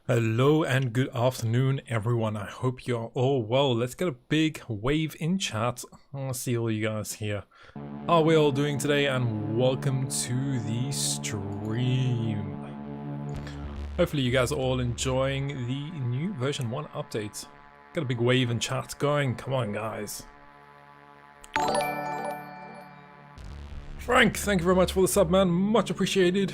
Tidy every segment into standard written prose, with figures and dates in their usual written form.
Hello and good afternoon everyone, I hope you're all well. Let's get a big wave in chat. I want to see all you guys here. How are we all doing today, and welcome to the stream. Hopefully you guys are all enjoying the new version 1 update. Got a big wave in chat going, come on guys. Frank, thank you very much for the sub, man, much appreciated.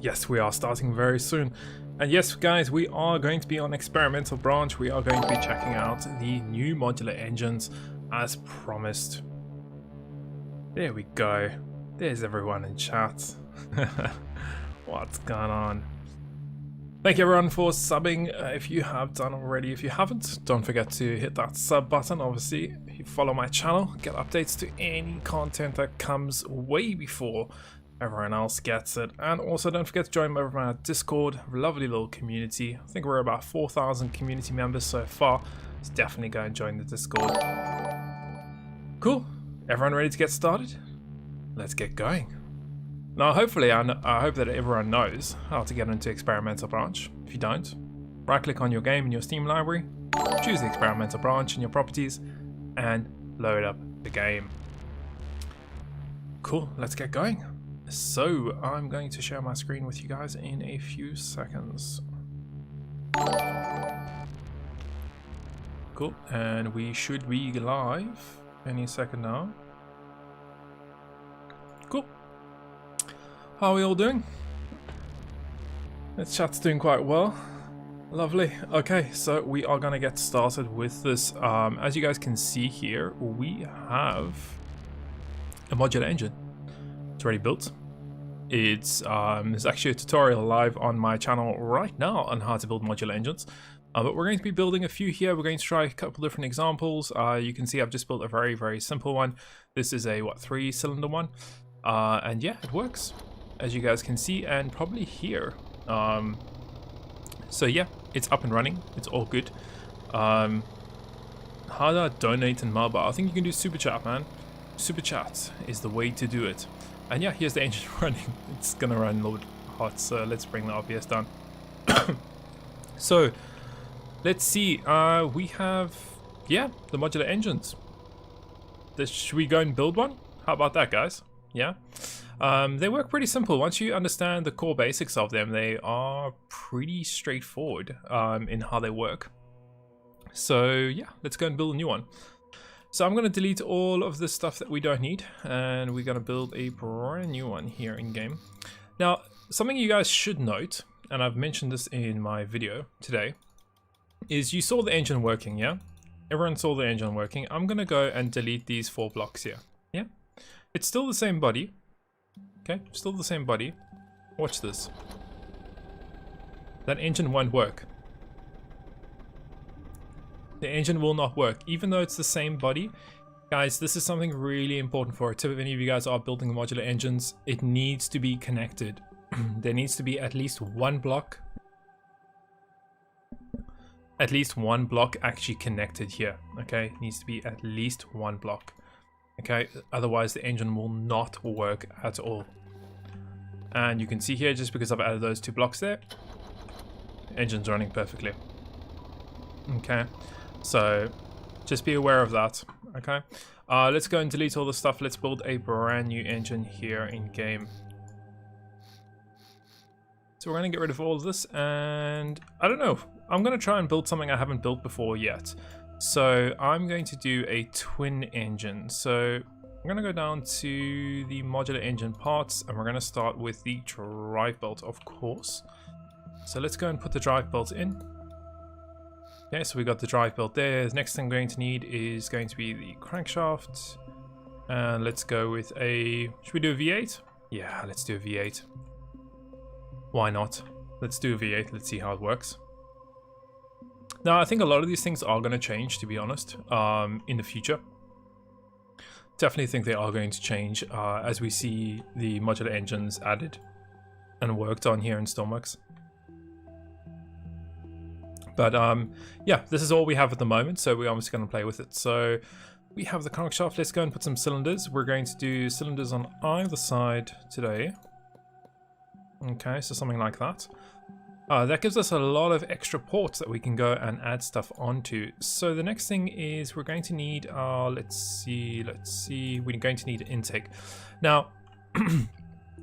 Yes, we are starting very soon. And yes, guys, we are going to be on Experimental Branch. We are going to be checking out the new modular engines as promised. There we go. There's everyone in chat. What's going on? Thank you everyone for subbing if you have done already. If you haven't, don't forget to hit that sub button. Obviously, if you follow my channel, get updates to any content that comes way before everyone else gets it. And also don't forget to join over my Discord, lovely little community. I think we're about 4,000 community members so far, so definitely go and join the Discord. Cool, everyone ready to get started? Let's get going. Now hopefully I hope that everyone knows how to get into Experimental Branch. If you don't, right click on your game in your Steam library, choose the Experimental Branch in your properties, and load up the game. Cool, let's get going. So, I'm going to share my screen with you guys in a few seconds. Cool, and we should be live any second now. Cool. How are we all doing? This chat's doing quite well. Lovely. Okay, so we are going to get started with this. As you guys can see here, we have a modular engine. It's already built. There's actually a tutorial live on my channel right now on how to build modular engines. But we're going to be building a few here. We're going to try a couple different examples. You can see I've just built a very, very simple one. This is a, 3-cylinder one. And yeah, it works, as you guys can see and probably hear. So yeah, it's up and running. It's all good. How do I donate in mobile? I think you can do super chat, man. Super chat is the way to do it. And yeah, here's the engine running. It's gonna run a little bit hot, so let's bring the RPS down. So let's see. We have, yeah, the modular engines. Should we go and build one? How about that, guys? Yeah. They work pretty simple. Once you understand the core basics of them, they are pretty straightforward in how they work. So yeah, let's go and build a new one. So I'm going to delete all of the stuff that we don't need, and we're going to build a brand new one here in game. Now, something you guys should note, and I've mentioned this in my video today, is you saw the engine working, yeah? Everyone saw the engine working. I'm going to go and delete these 4 blocks here, yeah? It's still the same body, okay? Still the same body. Watch this. that engine won't work. The engine will not work, even though it's the same body. Guys, this is something really important for a tip. If any of you guys are building modular engines, it needs to be connected. There needs to be at least one block. At least one block actually connected here. Okay, it needs to be at least one block. Okay, otherwise the engine will not work at all. And you can see here, just because I've added those 2 blocks there, the engine's running perfectly. Okay, so just be aware of that. Okay, let's go and delete all the stuff. Let's build a brand new engine here in game. So we're going to get rid of all of this, and I don't know, I'm going to try and build something I haven't built before yet. So I'm going to do a twin engine. So I'm going to go down to the modular engine parts, and we're going to start with the drive belt, of course. So let's go and put the drive belt in. Okay, so we got the drive belt there. The next thing we're going to need is going to be the crankshaft. And let's go with a... should we do a V8? Yeah, let's do a V8. Why not? Let's do a V8. Let's see how it works. Now, I think a lot of these things are going to change, to be honest, in the future. Definitely think they are going to change as we see the modular engines added and worked on here in Stormworks. But yeah, this is all we have at the moment, so we're obviously going to play with it. So we have the crankshaft. Let's go and put some cylinders. We're going to do cylinders on either side today. Okay, so something like that. That gives us a lot of extra ports that we can go and add stuff onto. So the next thing is we're going to need, let's see, we're going to need an intake. Now,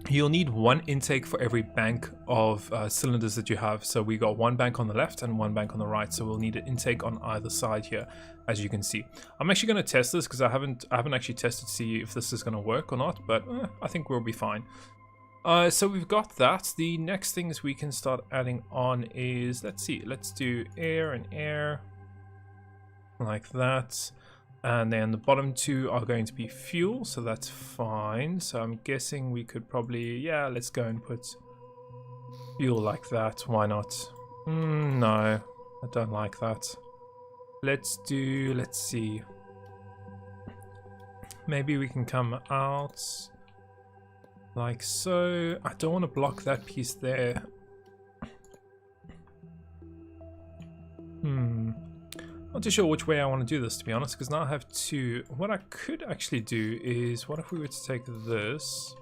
you'll need one intake for every bank of cylinders that you have. So we got one bank on the left and one bank on the right. So we'll need an intake on either side here, as you can see. I'm actually going to test this because I haven't actually tested to see if this is going to work or not, but I think we'll be fine. So we've got that. The next things we can start adding on is, let's see, let's do air and air like that. And then the bottom 2 are going to be fuel, so that's fine. So I'm guessing we could probably, yeah, let's go and put fuel like that. Why not? No, I don't like that. Let's see. Maybe we can come out like so. I don't want to block that piece there. Not too sure which way I want to do this, to be honest, because now I have 2. What I could actually do is, what if we were to take this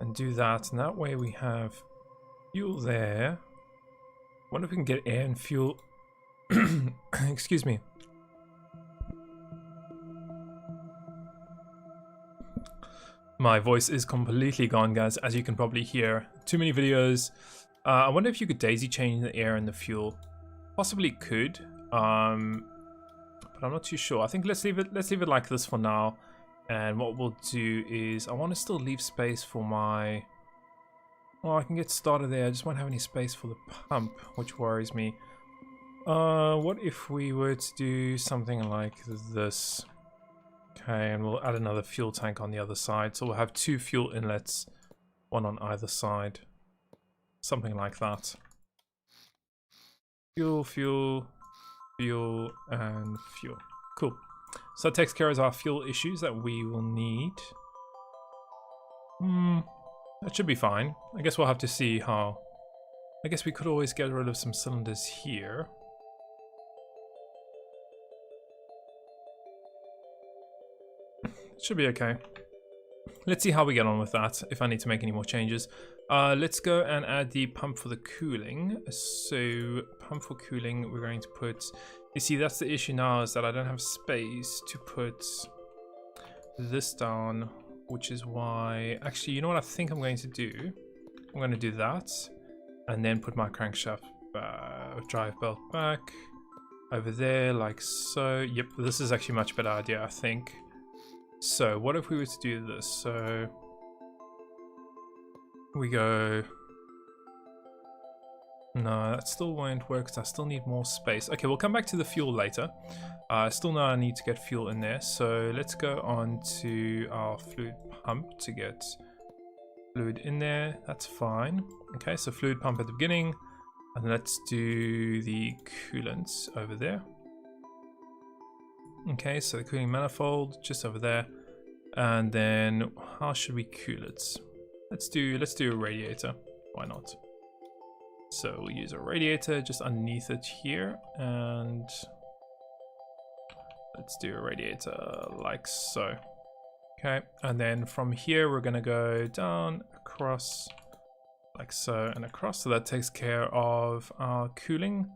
and do that, and that way we have fuel there. What if we can get air and fuel? Excuse me. My voice is completely gone, guys, as you can probably hear. Too many videos. I wonder if you could daisy chain the air and the fuel. Possibly could, but I'm not too sure. I think let's leave it like this for now. And what we'll do is, I want to still leave space for my... well, I can get started there. I just won't have any space for the pump, which worries me. What if we were to do something like this? Okay, and we'll add another fuel tank on the other side. So we'll have 2 fuel inlets, one on either side. Something like that. Fuel, fuel, fuel, and fuel. Cool. So that takes care of our fuel issues that we will need. That should be fine. I guess we'll have to see how... I guess we could always get rid of some cylinders here. Should be okay. Let's see how we get on with that, if I need to make any more changes. Let's go and add the pump for the cooling. So, pump for cooling, we're going to put... you see, that's the issue now, is that I don't have space to put this down, which is why... actually, you know what I think I'm going to do? I'm going to do that, and then put my crankshaft drive belt back over there, like so. Yep, this is actually a much better idea, I think. So what if we were to do this? So we go... no, that still won't work because I still need more space. Okay, we'll come back to the fuel later. I still know I need to get fuel in there. So let's go on to our fluid pump to get fluid in there. That's fine. Okay, so fluid pump at the beginning. And let's do the coolant over there. Okay, so the cooling manifold just over there. And then how should we cool it? Let's do a radiator. Why not? So we'll use a radiator just underneath it here, and let's do a radiator like so. Okay, and then from here we're gonna go down, across, like so, and across. So that takes care of our cooling.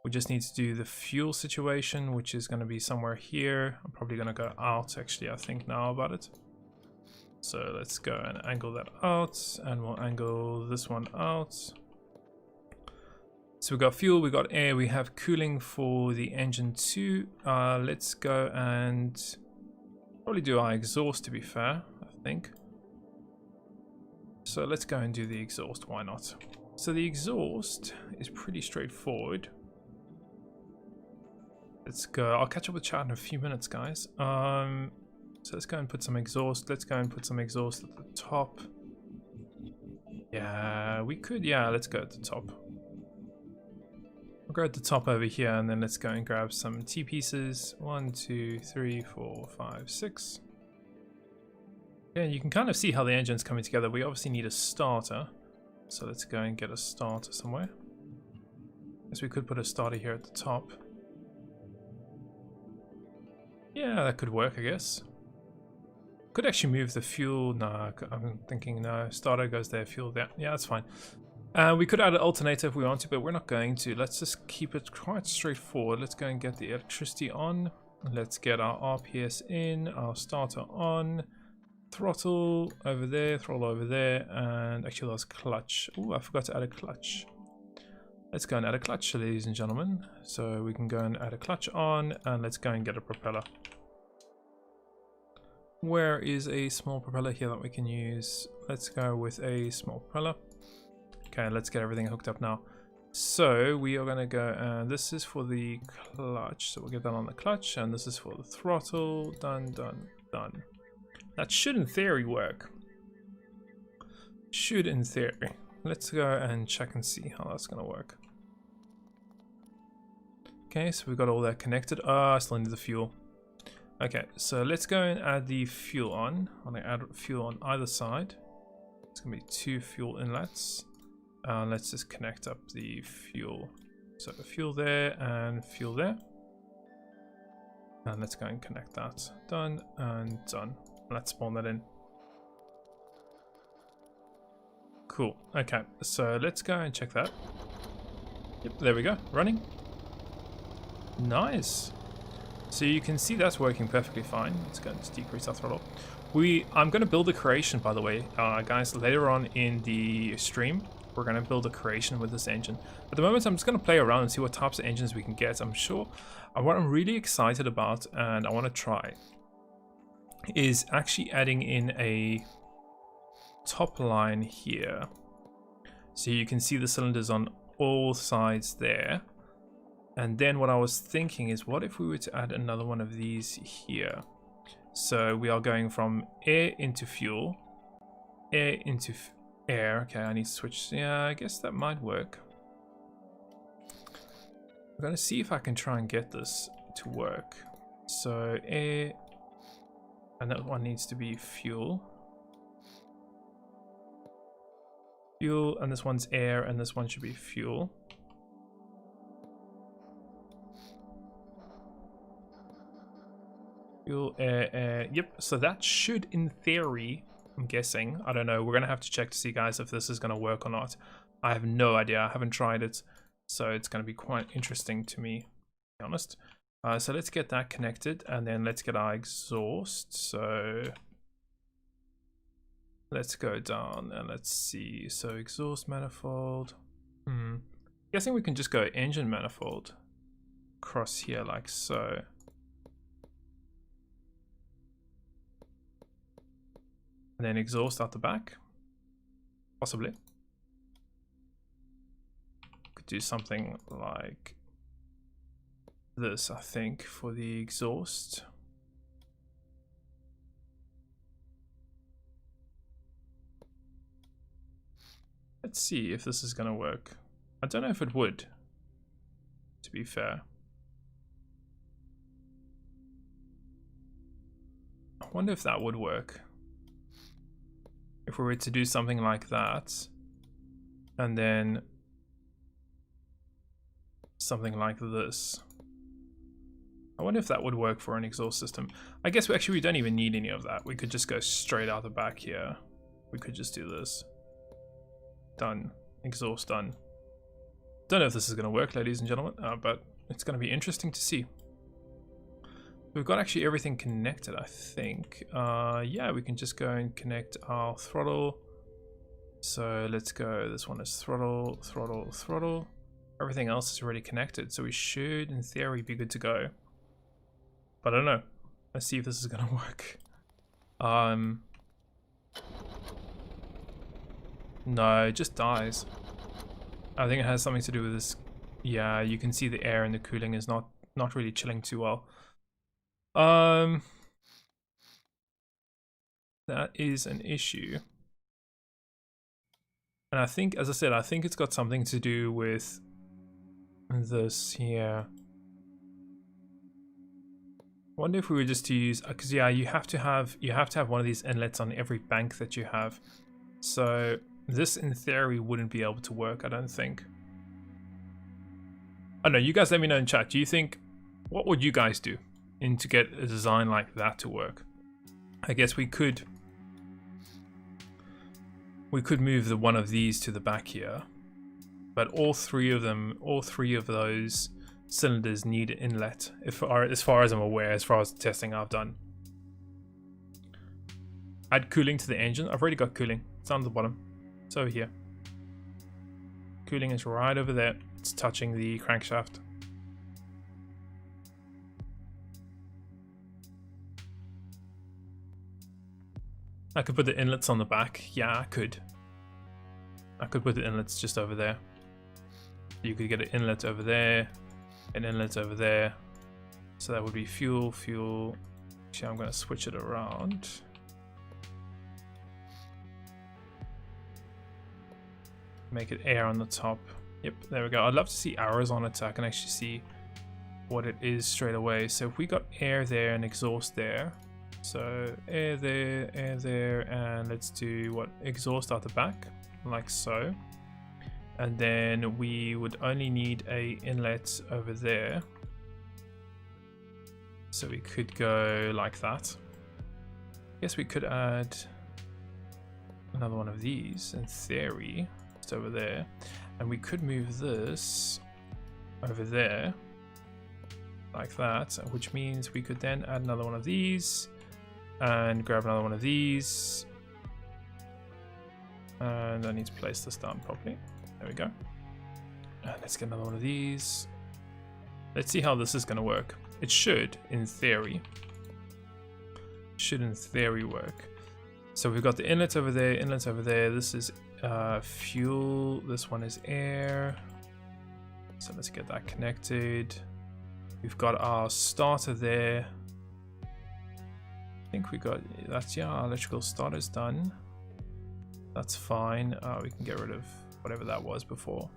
We just need to do the fuel situation, which is gonna be somewhere here. I'm probably gonna go out, actually, I think now about it. So let's go and angle that out, and we'll angle this one out. So we got fuel, we got air, we have cooling for the engine too. Let's go and probably do our exhaust, to be fair, I think. So let's go and do the exhaust, why not? So the exhaust is pretty straightforward. Let's go, I'll catch up with chat in a few minutes, guys. So let's go and put some exhaust. Let's go and put some exhaust at the top. Yeah, we could, yeah, let's go at the top. We'll go at the top over here, and then let's go and grab some T-pieces. 1, 2, 3, 4, 5, 6. Yeah, you can kind of see how the engine's coming together. We obviously need a starter. So let's go and get a starter somewhere. Guess we could put a starter here at the top. Yeah, that could work, I guess. Could actually move the fuel. No, I'm thinking no. Starter goes there, fuel there. Yeah, that's fine. We could add an alternator if we want to, but we're not going to. Let's just keep it quite straightforward. Let's go and get the electricity on. Let's get our RPS in, our starter on. Throttle over there, throttle over there, and actually that's clutch. Oh, I forgot to add a clutch. Let's go and add a clutch, ladies and gentlemen. So we can go and add a clutch on, and let's go and get a propeller. Where is a small propeller here that we can use? Let's go with a small propeller. Okay, let's get everything hooked up now. So we are gonna go, and this is for the clutch. So we'll get that on the clutch, and this is for the throttle. Done, done, done. That should in theory work. Should in theory. Let's go and check and see how that's gonna work. Okay, so we've got all that connected. I still need the fuel. Okay, so let's go and add the fuel on. I'm gonna add fuel on either side. It's gonna be 2 fuel inlets. Let's just connect up the fuel. So fuel there and fuel there. And let's go and connect that. Done and done. Let's spawn that in. Cool. Okay, so let's go and check that. Yep, there we go. Running. Nice. So you can see that's working perfectly fine. Let's go and decrease our throttle. I'm going to build a creation, by the way, guys. Later on in the stream, we're going to build a creation with this engine. At the moment, I'm just going to play around and see what types of engines we can get. I'm sure what I'm really excited about, and I want to try, is actually adding in a top line here. So you can see the cylinders on all sides there. And then what I was thinking is, what if we were to add another one of these here? So we are going from air into fuel, air into air. Okay, I need to switch. Yeah, I guess that might work. I'm gonna see if I can try and get this to work. So air, and that one needs to be fuel. Fuel, and this one's air, and this one should be fuel. Fuel, air, air. Yep, so that should, in theory, I'm guessing, I don't know, we're gonna have to check to see, guys, if this is gonna work or not. I have no idea, I haven't tried it, so it's gonna be quite interesting to me, to be honest. So let's get that connected, and then let's get our exhaust. So let's go down and let's see. So exhaust manifold. Guessing we can just go engine manifold across here like so. And then exhaust out the back, possibly. Could do something like this, I think, for the exhaust. Let's see if this is gonna work. I don't know if it would, to be fair. I wonder if that would work. If we were to do something like that, and then something like this. I wonder if that would work for an exhaust system. I guess we don't even need any of that. We could just go straight out the back here. We could just do this. Done. Exhaust done. Don't know if this is going to work, ladies and gentlemen, but it's going to be interesting to see. We've got actually everything connected, I think. Yeah, we can just go and connect our throttle. So let's go. This one is throttle, throttle, throttle. Everything else is already connected, so we should, in theory, be good to go. But I don't know. Let's see if this is gonna work. No, it just dies. I think it has something to do with this. Yeah, you can see the air and the cooling is not really chilling too well. That is an issue. And I think, as I said, I think it's got something to do with this here. I wonder if we were just to use, because yeah, you have to have one of these inlets on every bank that you have. So this, in theory, wouldn't be able to work, I don't think. I don't know. You guys, let me know in chat. Do you think, what would you guys do to get a design like that to work? I guess we could move the one of these to the back here, but all three of those cylinders need an inlet, as far as I'm aware, as far as the testing I've done. Add cooling to the engine. I've already got cooling. It's on the bottom. It's over here. Cooling is right over there. It's touching the crankshaft. I could put the inlets on the back. Yeah, I could. I could put the inlets just over there. You could get an inlet over there, an inlet over there. So that would be fuel, fuel. Actually, I'm going to switch it around. Make it air on the top. Yep, there we go. I'd love to see arrows on it so I can actually see what it is straight away. So if we got air there and exhaust there. So air there, and let's do what? Exhaust out the back, like so. And then we would only need a inlet over there. So we could go like that. I guess we could add another one of these in theory, just over there. And we could move this over there, like that, which means we could then add another one of these and grab another one of these. And I need to place this down properly. There we go. And let's get another one of these. Let's see how this is going to work. It should, in theory. Work. So we've got the inlets over there, inlets over there. This is fuel. This one is air. So let's get that connected. We've got our starter there. I think we got, that's, yeah, our electrical starter's done. That's fine. We can get rid of whatever that was before.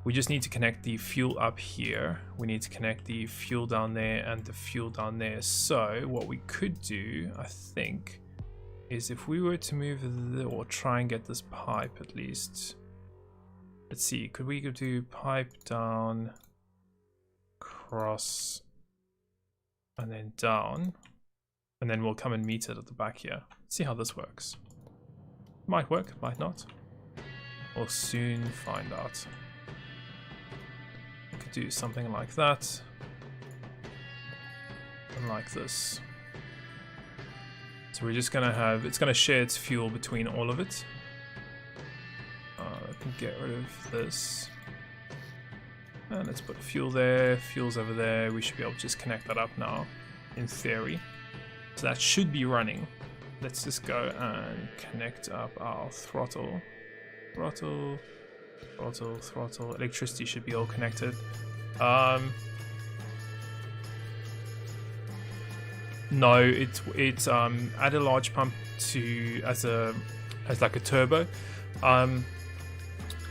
We just need to connect the fuel up here. We need to connect the fuel down there and the fuel down there. So what we could do, I think, is if we were to move or try and get this pipe at least. Let's see, could we do pipe down, cross, and then down, and then we'll come and meet it at the back here. See how this works. Might work, might not. We'll soon find out. We could do something like that, and like this. So we're just gonna have, it's gonna share its fuel between all of it. I can get rid of this. And let's put fuel there, fuel's over there. We should be able to just connect that up now, in theory. So that should be running. Let's just go and connect up our throttle. Throttle, throttle, throttle. Electricity should be all connected. No, it's add a large pump to as like a turbo.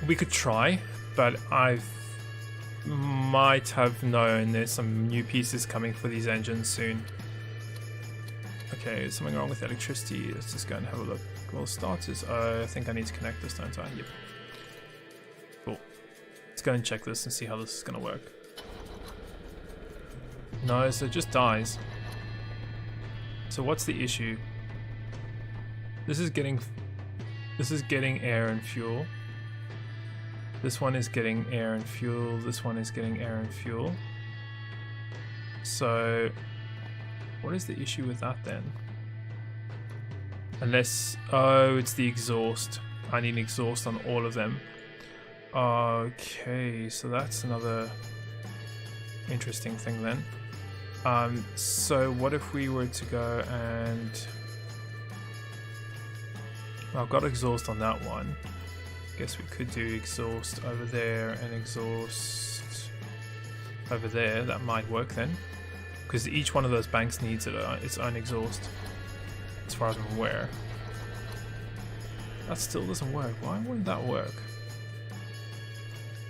We could try, but I might have known there's some new pieces coming for these engines soon. Okay, is something wrong with electricity? Let's just go and have a look. Well, starters. I think I need to connect this, don't I? Yep. Cool. Let's go and check this and see how this is going to work. No, so it just dies. So what's the issue? This is getting air and fuel. This one is getting air and fuel. This one is getting air and fuel. So what is the issue with that then? Unless, oh, it's the exhaust. I need exhaust on all of them. Okay, so that's another interesting thing then. So what if we were to go and... I've got exhaust on that one. Guess we could do exhaust over there and exhaust over there. That might work then. Because each one of those banks needs its own exhaust, as far as I'm aware. That still doesn't work. Why wouldn't that work?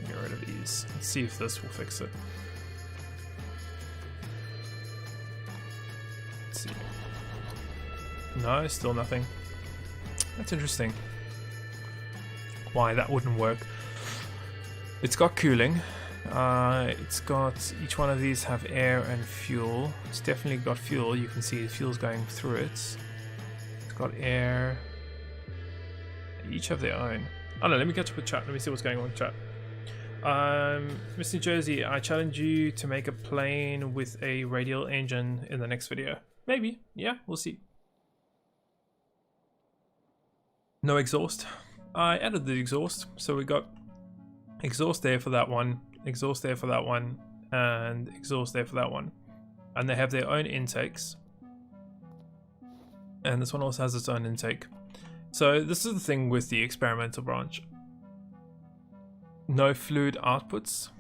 Get rid of these. Let's see if this will fix it. Let's see. No, still nothing. That's interesting. Why that wouldn't work. It's got cooling. It's got, each one of these have air and fuel. It's definitely got fuel. You can see the fuel's going through it. It's got air. They each have their own. Oh no, let me catch up with chat. Let me see what's going on with chat. MrNJersey, I challenge you to make a plane with a radial engine in the next video. Maybe. Yeah, we'll see. No exhaust. I added the exhaust, so we got exhaust there for that one, exhaust there for that one, and exhaust there for that one. And they have their own intakes. And this one also has its own intake. So this is the thing with the experimental branch. No fluid outputs.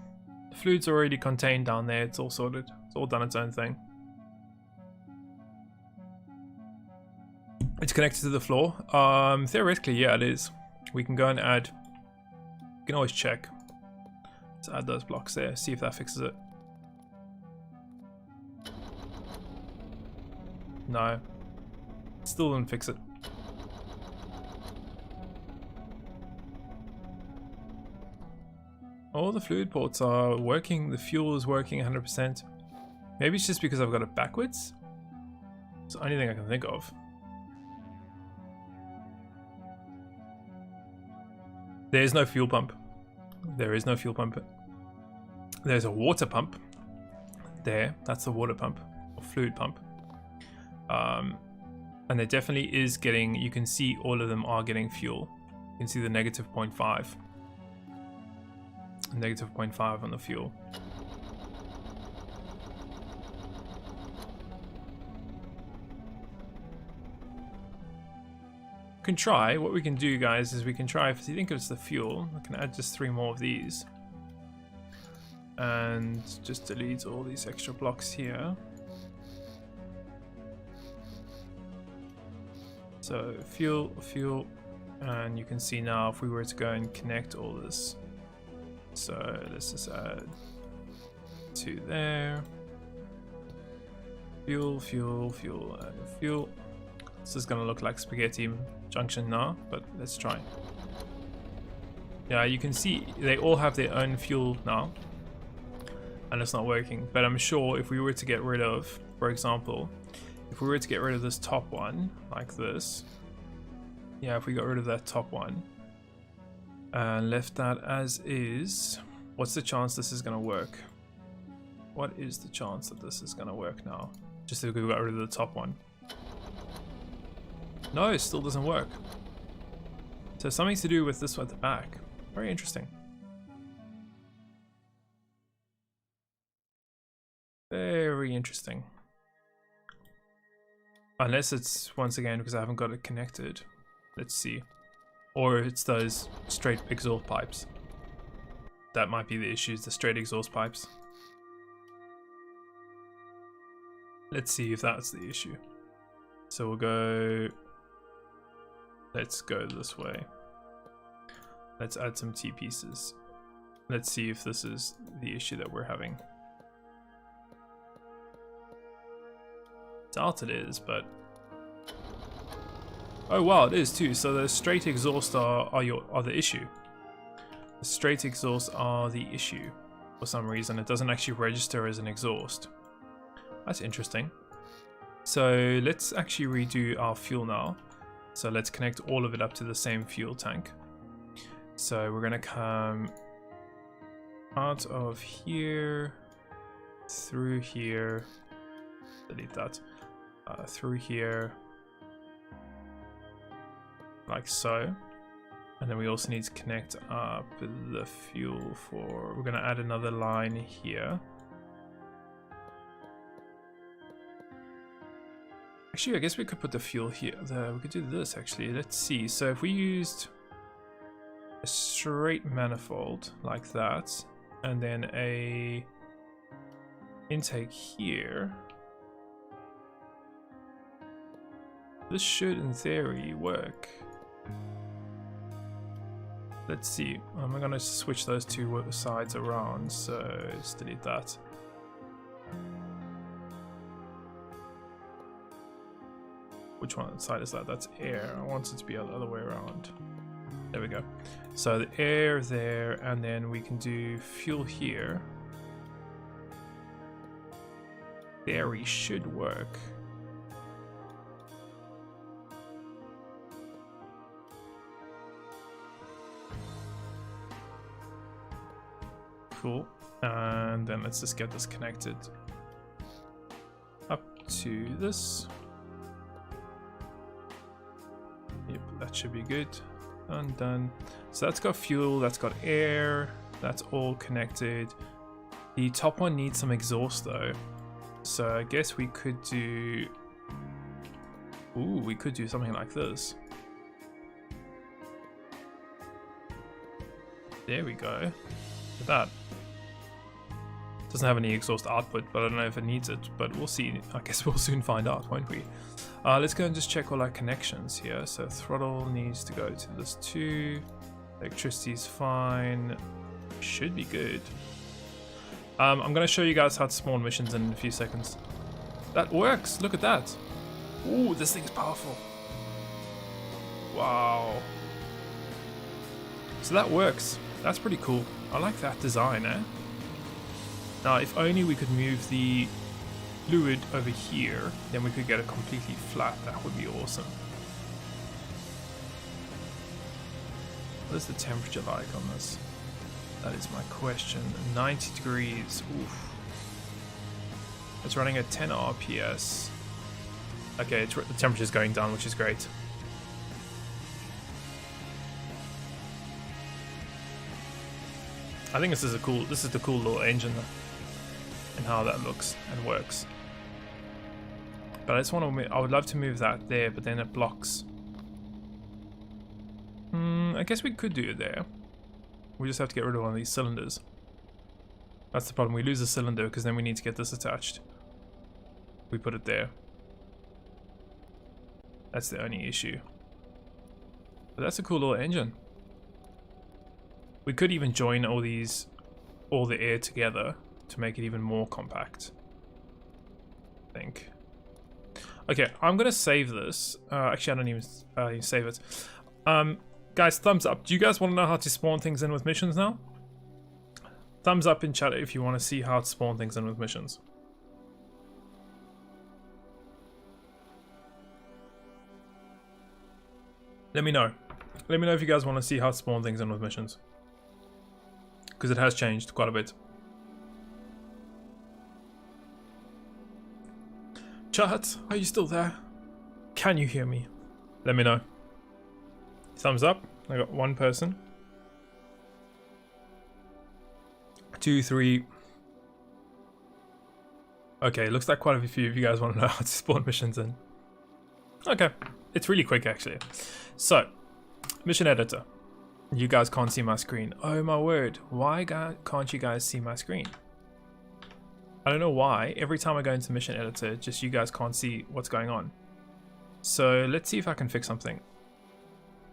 The fluid's already contained down there, it's all sorted. It's all done its own thing. It's connected to the floor. Theoretically, yeah, it is. We can go and add, you can always check. Let's add those blocks there, see if that fixes it. No, still didn't fix it. All the fluid ports are working, the fuel is working 100%. Maybe it's just because I've got it backwards. It's the only thing I can think of. There is no fuel pump. There is no fuel pump. There's a water pump. There, that's the water pump, or fluid pump. And there definitely is getting, you can see all of them are getting fuel. You can see the negative 0.5. Negative 0.5 on the fuel. Can try, what we can do guys is we can try, if you think it's the fuel, I can add just 3 more of these and just delete all these extra blocks here. So fuel, and you can see now if we were to go and connect all this, so let's just add 2 there, fuel, and fuel. This is gonna look like spaghetti junction now, but let's try. Yeah, you can see they all have their own fuel now, and it's not working. But I'm sure if we were to get rid of, for example, if we were to get rid of this top one, like this, yeah, if we got rid of that top one, and left that as is, what's the chance this is gonna work? What is the chance that this is gonna work now? Just if we got rid of the top one. No, it still doesn't work. So something to do with this one at the back. Very interesting. Very interesting. Unless it's, once again, because I haven't got it connected. Let's see. Or it's those straight exhaust pipes. That might be the issue, the straight exhaust pipes. Let's see if that's the issue. So we'll go... Let's go this way. Let's add some T-pieces. Let's see if this is the issue that we're having. Doubt it is, but... Oh wow, it is too. So the straight exhaust are the issue. The straight exhausts are the issue. For some reason, it doesn't actually register as an exhaust. That's interesting. So let's actually redo our fuel now. So let's connect all of it up to the same fuel tank. So we're gonna come out of here, through here, delete that, through here, like so. And then we also need to connect up the fuel for, we're gonna add another line here. Actually, I guess we could put the fuel here. We could do this actually. Let's see. So if we used a straight manifold like that, and then a intake here, this should, in theory, work. Let's see. I'm gonna switch those two sides around. So let's delete that. Which one side is that? That's air. I want it to be the other way around. There we go. So the air there, and then we can do fuel here. Theory should work. Cool. And then let's just get this connected up to this. Yep, that should be good. Done. So that's got fuel, that's got air, that's all connected. The top one needs some exhaust though. So I guess we could do... Ooh, we could do something like this. There we go. Look at that. Doesn't have any exhaust output, but I don't know if it needs it, but we'll see. I guess we'll soon find out, won't we? Let's go and just check all our connections here. So throttle needs to go to this too. Electricity's fine. Should be good. I'm going to show you guys how to spawn missions in a few seconds. That works. Look at that. Ooh, this thing's powerful. Wow. So that works. That's pretty cool. I like that design, eh? Now, if only we could move the fluid over here, then we could get it completely flat. That would be awesome. What is the temperature like on this? That is my question. 90 degrees. Oof. It's running at 10 RPS. Okay, the temperature's going down, which is great. I think this is the cool little engine and how that looks and works. But I just want to, I would love to move that there, but then it blocks. I guess we could do it there. We just have to get rid of one of these cylinders. That's the problem. We lose a cylinder because then we need to get this attached. We put it there. That's the only issue. But that's a cool little engine. We could even join all the air together to make it even more compact, I think. Okay, I'm gonna save this. Actually, I don't even save it. Guys, thumbs up. Do you guys want to know how to spawn things in with missions now? Thumbs up in chat if you want to see how to spawn things in with missions. Let me know. Let me know if you guys want to see how to spawn things in with missions. Because it has changed quite a bit. Chat, are you still there? Can you hear me? Let me know. Thumbs up. I got one person. 2, 3. Okay, looks like quite a few of you guys want to know how to spawn missions in. Okay, it's really quick actually. So, mission editor. You guys can't see my screen. Oh my word, why can't you guys see my screen? I don't know why. Every time I go into mission editor, just you guys can't see what's going on. So let's see if I can fix something.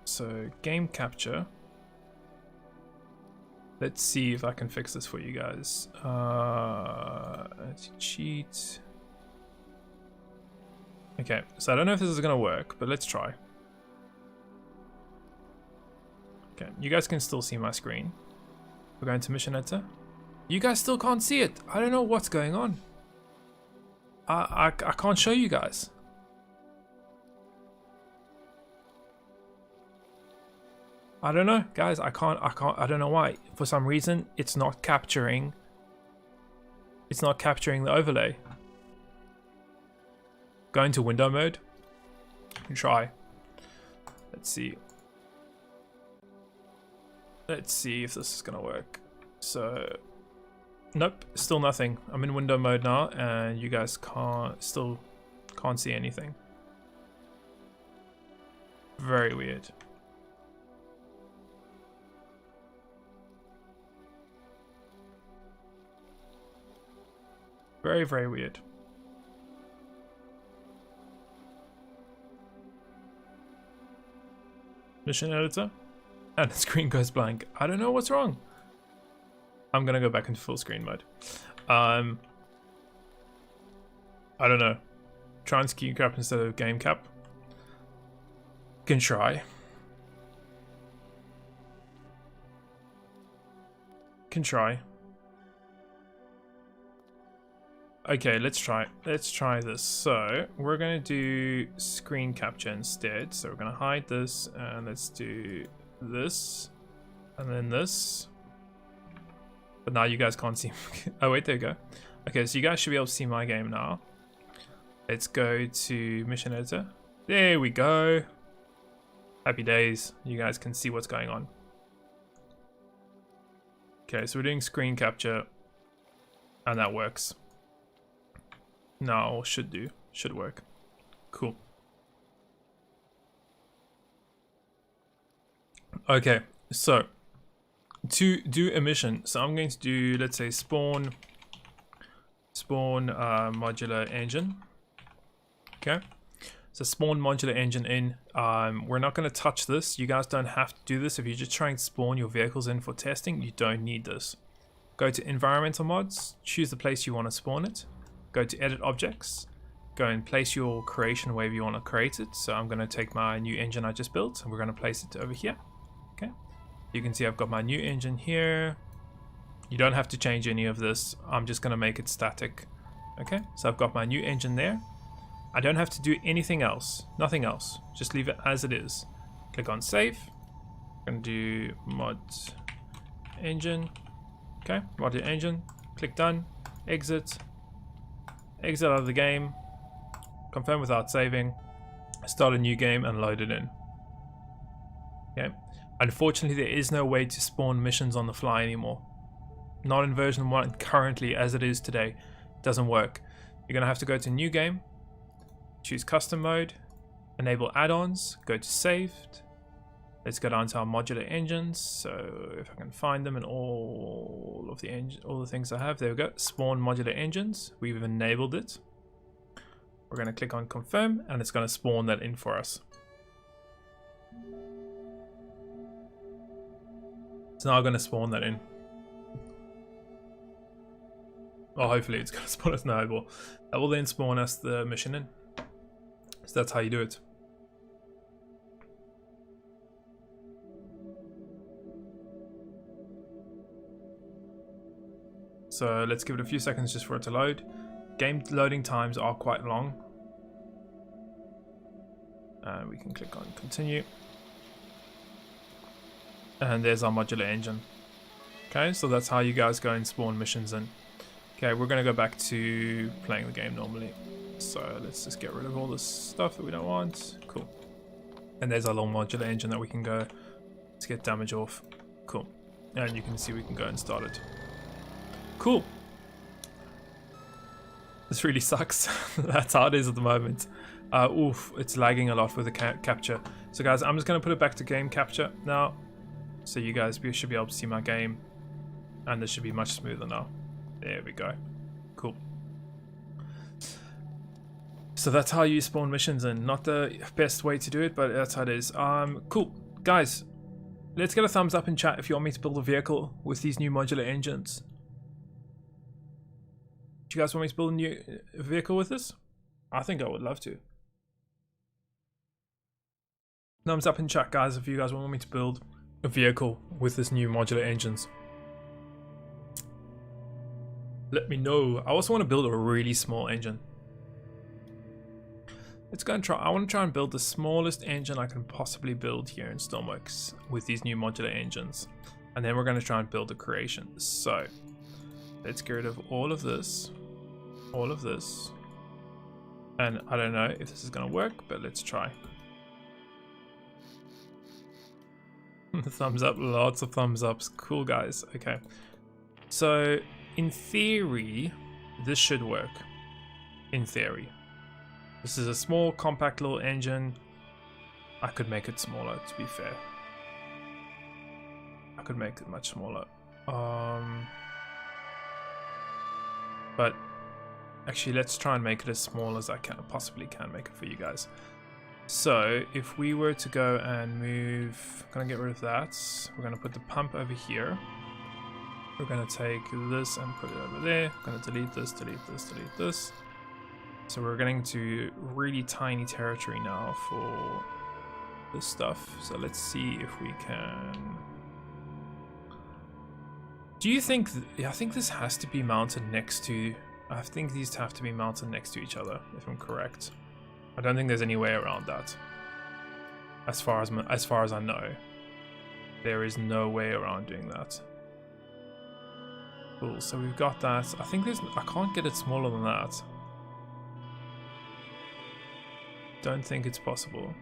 So game capture. Let's see if I can fix this for you guys. Cheat. Okay, so I don't know if this is gonna work, but let's try. Okay, you guys can still see my screen. We're going to mission editor. You guys still can't see it. I don't know what's going on. I can't show you guys. I don't know, guys. I don't know why. For some reason, it's not capturing. It's not capturing the overlay. Go into window mode and try. Let's see. Let's see if this is gonna work. So, nope, still nothing. I'm in window mode now, and you guys still can't see anything. Very weird. Very, very weird. Mission editor, and the screen goes blank. I don't know what's wrong. I'm gonna go back into full screen mode. I don't know. Try and screen cap instead of game cap. Can try. Can try. Okay, let's try this. So we're gonna do screen capture instead. So we're gonna hide this, and let's do this, and then this. But now you guys can't see. Oh wait, there you go. Okay, so you guys should be able to see my game now. Let's go to mission editor. There we go. Happy days. You guys can see what's going on. Okay, so we're doing screen capture, and that works. No, should work. Cool. Okay, so to do a mission, so I'm going to do, let's say, spawn modular engine. Okay, so spawn modular engine in. We're not going to touch this. You guys don't have to do this. If you're just trying to spawn your vehicles in for testing, you don't need this. Go to environmental mods, choose the place you want to spawn it. Go to edit objects, go and place your creation wherever you want to create it. So I'm going to take my new engine I just built, and we're going to place it over here. Okay, you can see I've got my new engine here. You don't have to change any of this. I'm just going to make it static. Okay, so I've got my new engine there. I don't have to do anything else, nothing else. Just leave it as it is. Click on save. I'm going to do mod engine. Okay, modular engine. Click done. Exit. Exit out of the game, confirm without saving, start a new game and load it in. Okay. Unfortunately, there is no way to spawn missions on the fly anymore. Not in version 1 currently, as it is today. It doesn't work. You're going to have to go to new game, choose custom mode, enable add-ons, go to saved. Let's go down to our modular engines. So if I can find them in all the things I have, there we go. Spawn modular engines. We've enabled it. We're going to click on confirm, and it's going to spawn that in for us. It's now going to spawn that in. Well, hopefully it's going to spawn us now. That will then spawn us the mission in. So that's how you do it. So let's give it a few seconds just for it to load. Game loading times are quite long. We can click on continue. And there's our modular engine. Okay, so that's how you guys go and spawn missions in. Okay, we're going to go back to playing the game normally. So let's just get rid of all this stuff that we don't want. Cool. And there's our little modular engine that we can go to get damage off. Cool. And you can see we can go and start it. Cool. This really sucks. That's how it is at the moment. Oof, it's lagging a lot with the capture. So guys, I'm just going to put it back to game capture now. So you guys should be able to see my game. And this should be much smoother now. There we go. Cool. So that's how you spawn missions in. Not the best way to do it, but that's how it is. Cool. Guys, Let's get a thumbs up in chat if you want me to build a vehicle with these new modular engines. Do you guys want me to build a new vehicle with this? I think I would love to. Thumbs up in chat, guys, if you guys want me to build a vehicle with this new modular engines. Let me know. I also want to build a really small engine. Let's go and try. I want to try and build the smallest engine I can possibly build here in Stormworks with these new modular engines. And then we're going to try and build a creation. So let's get rid of all of this. All of this. And I don't know if this is going to work, but let's try. Thumbs up, lots of thumbs ups. Cool, guys. Okay. So in theory, this should work. In theory. This is a small, compact little engine. I could make it smaller, to be fair. I could make it much smaller. But actually, let's try and make it as small as I possibly can make it for you guys. So if we were to go and move, I'm gonna get rid of that. We're gonna put the pump over here. We're gonna take this and put it over there. We're gonna delete this, delete this, delete this. So we're getting to really tiny territory now for this stuff. So let's see if we can. Do you think? I think this has to be mounted next to. I think these have to be mounted next to each other, if I'm correct. I don't think there's any way around that. As far as I know, there is no way around doing that. Cool. So we've got that. I think I can't get it smaller than that. Don't think it's possible.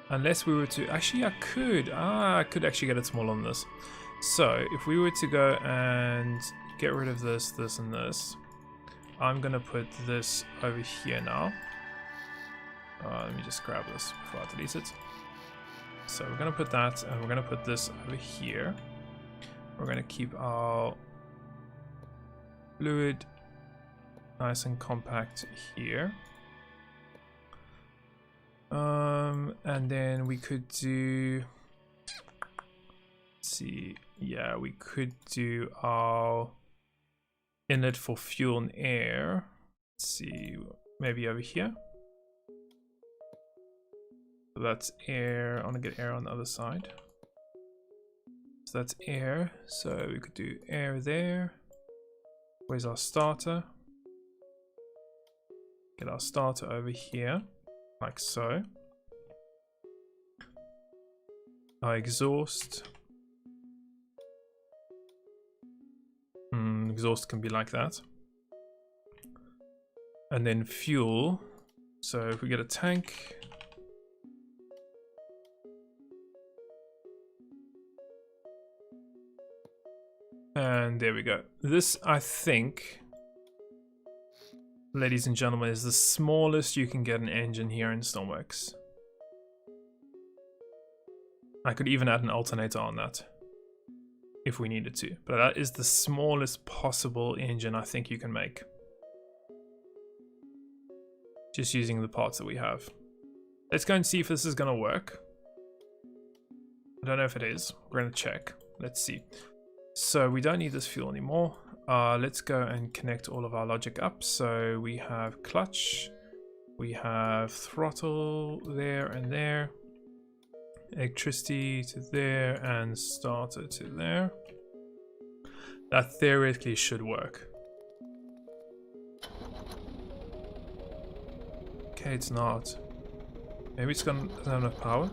Unless we were to... Actually, I could. I could actually get it smaller than this. So, if we were to go and get rid of this, this, and this, I'm going to put this over here now. Let me just grab this before I delete it. So, we're going to put that, and we're going to put this over here. We're going to keep our fluid nice and compact here. And then we could do, let's see, yeah, we could do our inlet for fuel and air. Let's see, maybe over here. So that's air. I want to get air on the other side. So that's air. So we could do air there. Where's our starter? Get our starter over here, like so. Our exhaust. Exhaust can be like that. And then fuel. So if we get a tank. And there we go. This, I think, ladies and gentlemen, is the smallest you can get an engine here in Stormworks. I could even add an alternator on that if we needed to, but that is the smallest possible engine I think you can make. Just using the parts that we have. Let's go and see if this is going to work. I don't know if it is. We're going to check. Let's see. So we don't need this fuel anymore. Let's go and connect all of our logic up. So we have clutch, we have throttle there and there, electricity to there, and starter to there. That theoretically should work. Okay, it's not. Maybe it's doesn't have enough power.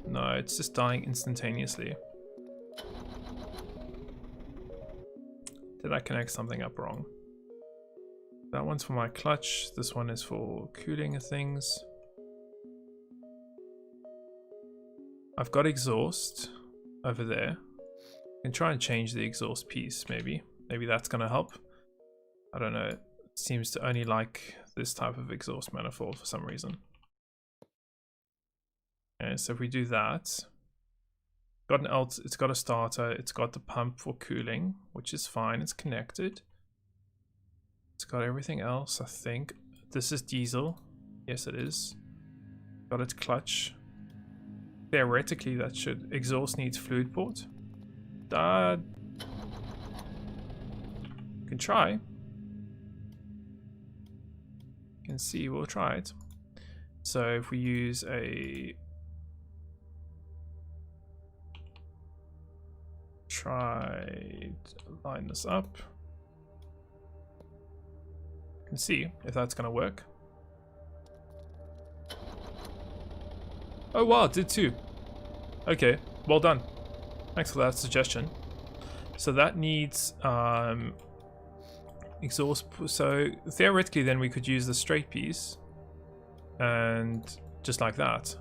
No, it's just dying instantaneously. Did I connect something up wrong? That one's for my clutch. This one is for cooling things. I've got exhaust over there. I can try and change the exhaust piece, maybe. Maybe that's going to help. I don't know. It seems to only like this type of exhaust manifold for some reason. Okay, so if we do that, it's got a starter, it's got the pump for cooling, which is fine, it's connected. It's got everything else, I think. This is diesel. Yes, it is. Got its clutch. Theoretically, that should... Exhaust needs fluid port. Can try. Can see, we'll try it. So if we use a... Try to line this up. Can see if that's gonna work. Oh wow, it did too. Okay, well done. Thanks for that suggestion. So that needs exhaust. So theoretically then we could use the straight piece and just like that,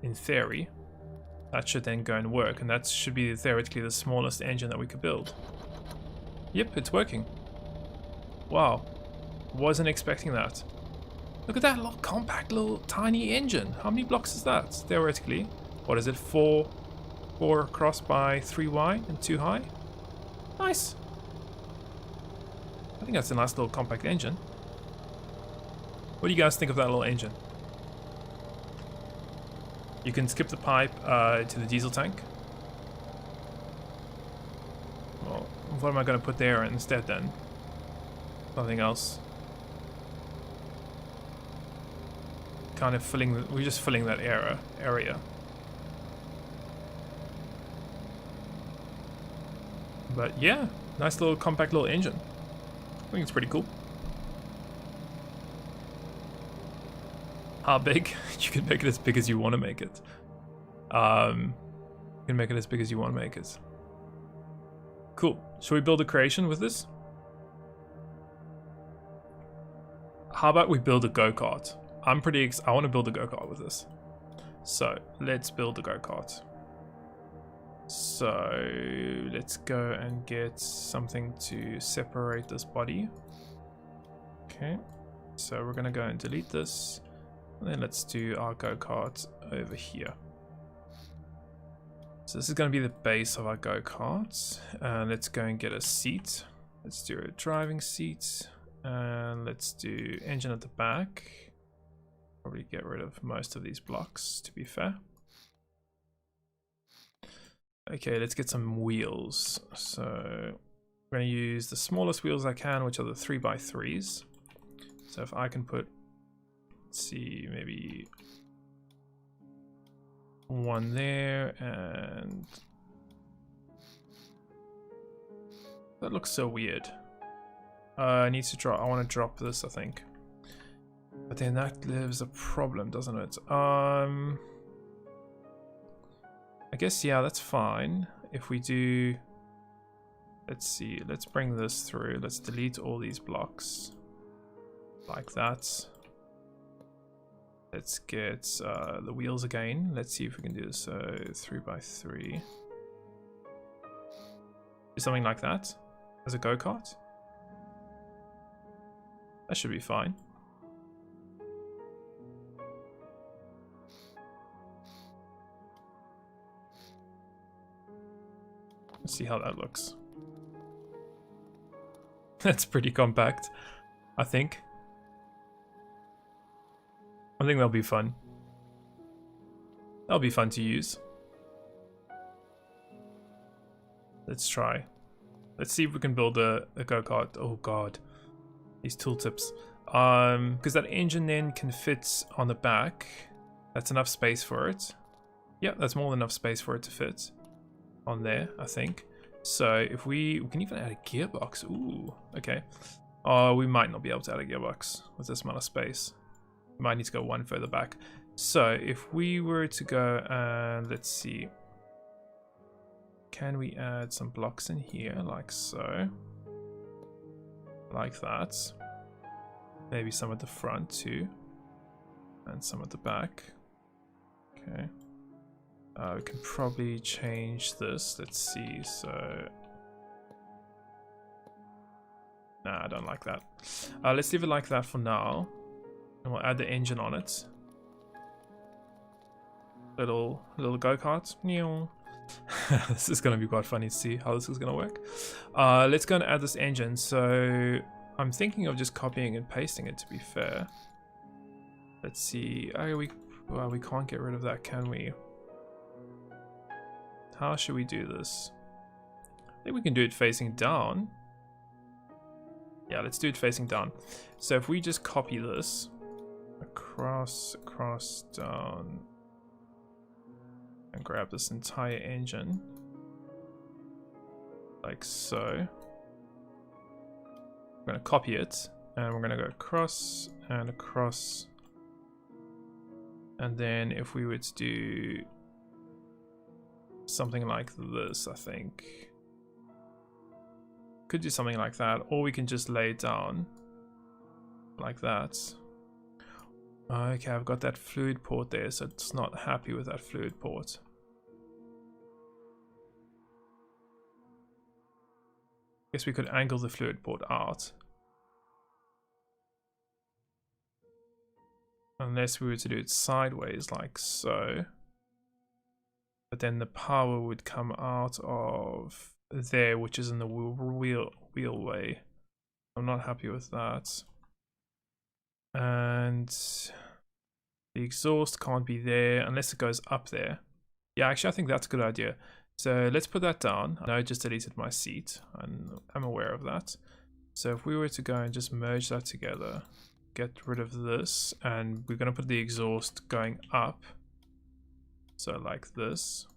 in theory. That should then go and work, and that should be theoretically the smallest engine that we could build. Yep, it's working. Wow, wasn't expecting that. Look at that little compact, little tiny engine. How many blocks is that? Theoretically, what is it? 4 across by 3 wide and 2 high. Nice. I think that's a nice little compact engine. What do you guys think of that little engine? You can skip the pipe to the diesel tank. Well, what am I going to put there instead then? Nothing else. Kind of filling, we're just filling that area. But yeah, nice little compact little engine. I think it's pretty cool. How big? You can make it as big as you want to make it. You can make it as big as you want to make it. Cool. Shall we build a creation with this? How about we build a go-kart? I want to build a go-kart with this. So let's build a go-kart. So let's go and get something to separate this body. Okay. So we're going to go and delete this. And then let's do our go-kart over here. So this is going to be the base of our go-kart. And let's go and get a seat. Let's do a driving seat. And let's do engine at the back. Probably get rid of most of these blocks, to be fair. Okay, let's get some wheels. So I'm going to use the smallest wheels I can, which are the 3x3s. So if I can put, let's see, maybe one there, and that looks so weird. I need to drop. I want to drop this, I think. But then that leaves a problem, doesn't it? I guess, yeah, that's fine. If we do, let's see, let's bring this through. Let's delete all these blocks like that. Let's get the wheels again. Let's see if we can do this. So 3x3. Do something like that as a go-kart. That should be fine. Let's see how that looks. That's pretty compact, I think. I think that'll be fun. That'll be fun to use. Let's try. Let's see if we can build a go-kart. Oh god. These tooltips. Because that engine then can fit on the back. That's enough space for it. Yeah, that's more than enough space for it to fit on there, I think. So if we can even add a gearbox. Ooh, okay. We might not be able to add a gearbox with this amount of space. We might need to go one further back. So if we were to go and let's see, can we add some blocks in here like so, like that? Maybe some at the front too, and some at the back. Okay. We can probably change this. Let's see. So, nah, I don't like that. Let's leave it like that for now, and we'll add the engine on it. Little go-kart. This is gonna be quite funny to see how this is gonna work. Let's go and add this engine. So I'm thinking of just copying and pasting it, to be fair. Let's see. Oh, well, we can't get rid of that, can we? How should we do this? I think we can do it facing down. Yeah, let's do it facing down. So if we just copy this across, down, and grab this entire engine, like so. We're going to copy it, and we're going to go across and across. And then if we were to do something like this, I think. Could do something like that, or we can just lay it down like that. Okay, I've got that fluid port there, so it's not happy with that fluid port. Guess we could angle the fluid port out. Unless we were to do it sideways like so. But then the power would come out of there, which is in the wheelway. I'm not happy with that. And the exhaust can't be there unless it goes up there. Yeah, actually, I think that's a good idea. So let's put that down. I know I just deleted my seat, and I'm aware of that. So if we were to go and just merge that together, get rid of this, and we're going to put the exhaust going up. So like this,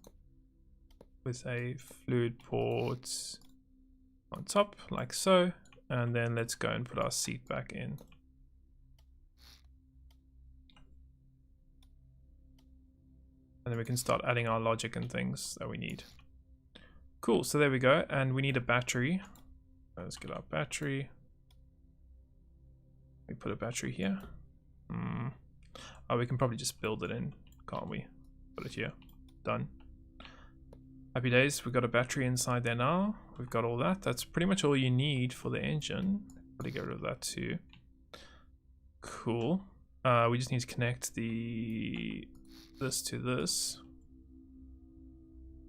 with a fluid port on top, like so. And then let's go and put our seat back in. And then we can start adding our logic and things that we need. Cool, so there we go. And we need a battery. Let's get our battery. We put a battery here. Oh, we can probably just build it in, can't we? Put it here. Done. Happy days, we've got a battery inside there now. We've got all that. That's pretty much all you need for the engine. Probably get rid of that too. Cool. We just need to connect this to this.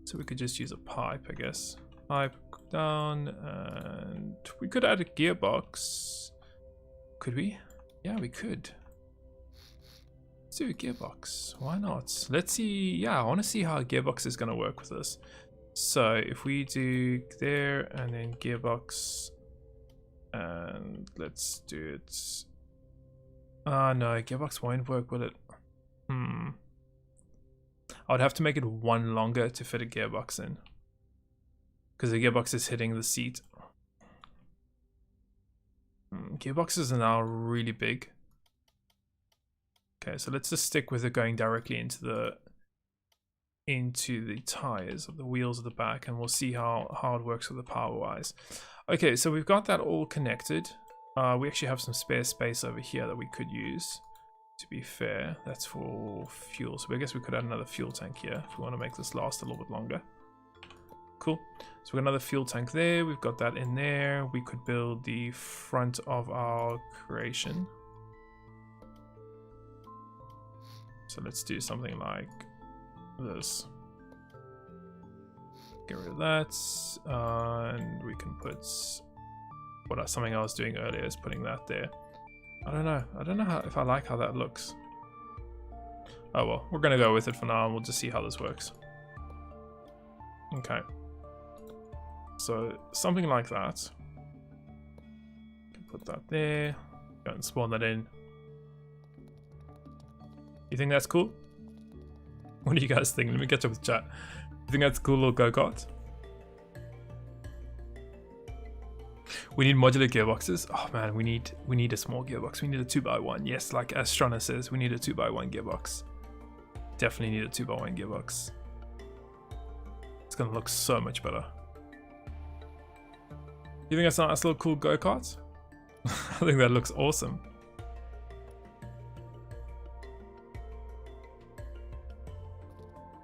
So we could just use a pipe, I guess. Pipe down, and we could add a gearbox. Could we? Yeah, we could. Let's do a gearbox. Why not? Let's see. Yeah, I want to see how a gearbox is going to work with this. So if we do there and then gearbox, and let's do it. No, gearbox won't work, will it? I would have to make it one longer to fit a gearbox in, because the gearbox is hitting the seat. Gearboxes are now really big. Okay, so let's just stick with it going directly into the tires of the wheels of the back, and we'll see how it works with the power wise. Okay, so we've got that all connected. We actually have some spare space over here that we could use. To be fair, that's for fuel. So I guess we could add another fuel tank here if we want to make this last a little bit longer. Cool. So we've got another fuel tank there. We've got that in there. We could build the front of our creation. So let's do something like this. Get rid of that. And we can put something I was doing earlier is putting that there. I don't know if I like how that looks. Oh well, we're gonna go with it for now, and we'll just see how this works. Okay. So something like that. Put that there. Go and spawn that in. You think that's cool? What do you guys think? Let me catch up with chat. You think that's a cool little go-kart? We need modular gearboxes. Oh man, we need a small gearbox. We need a 2x1. Yes, like Astrana says, we need a 2x1 gearbox. Definitely need a 2x1 gearbox. It's gonna look so much better. You think that's a nice little cool go-kart? I think that looks awesome.